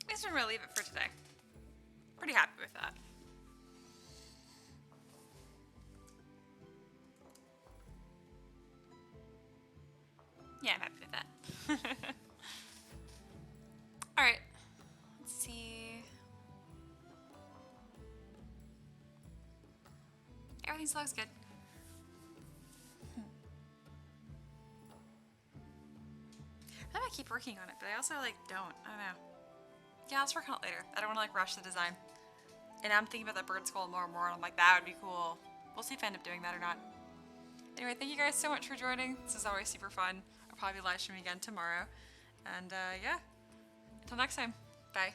I guess I'm gonna leave it for today. Pretty happy with that. Yeah, I'm happy with that. Alright. Let's see. Everything still looks good. I might keep working on it, but I also like don't. I don't know. Yeah, let's work on it later. I don't want to like rush the design. And I'm thinking about that bird skull more and more, and I'm like, that would be cool. We'll see if I end up doing that or not. Anyway, thank you guys so much for joining. This is always super fun. I'll probably live stream again tomorrow. And yeah, until next time. Bye.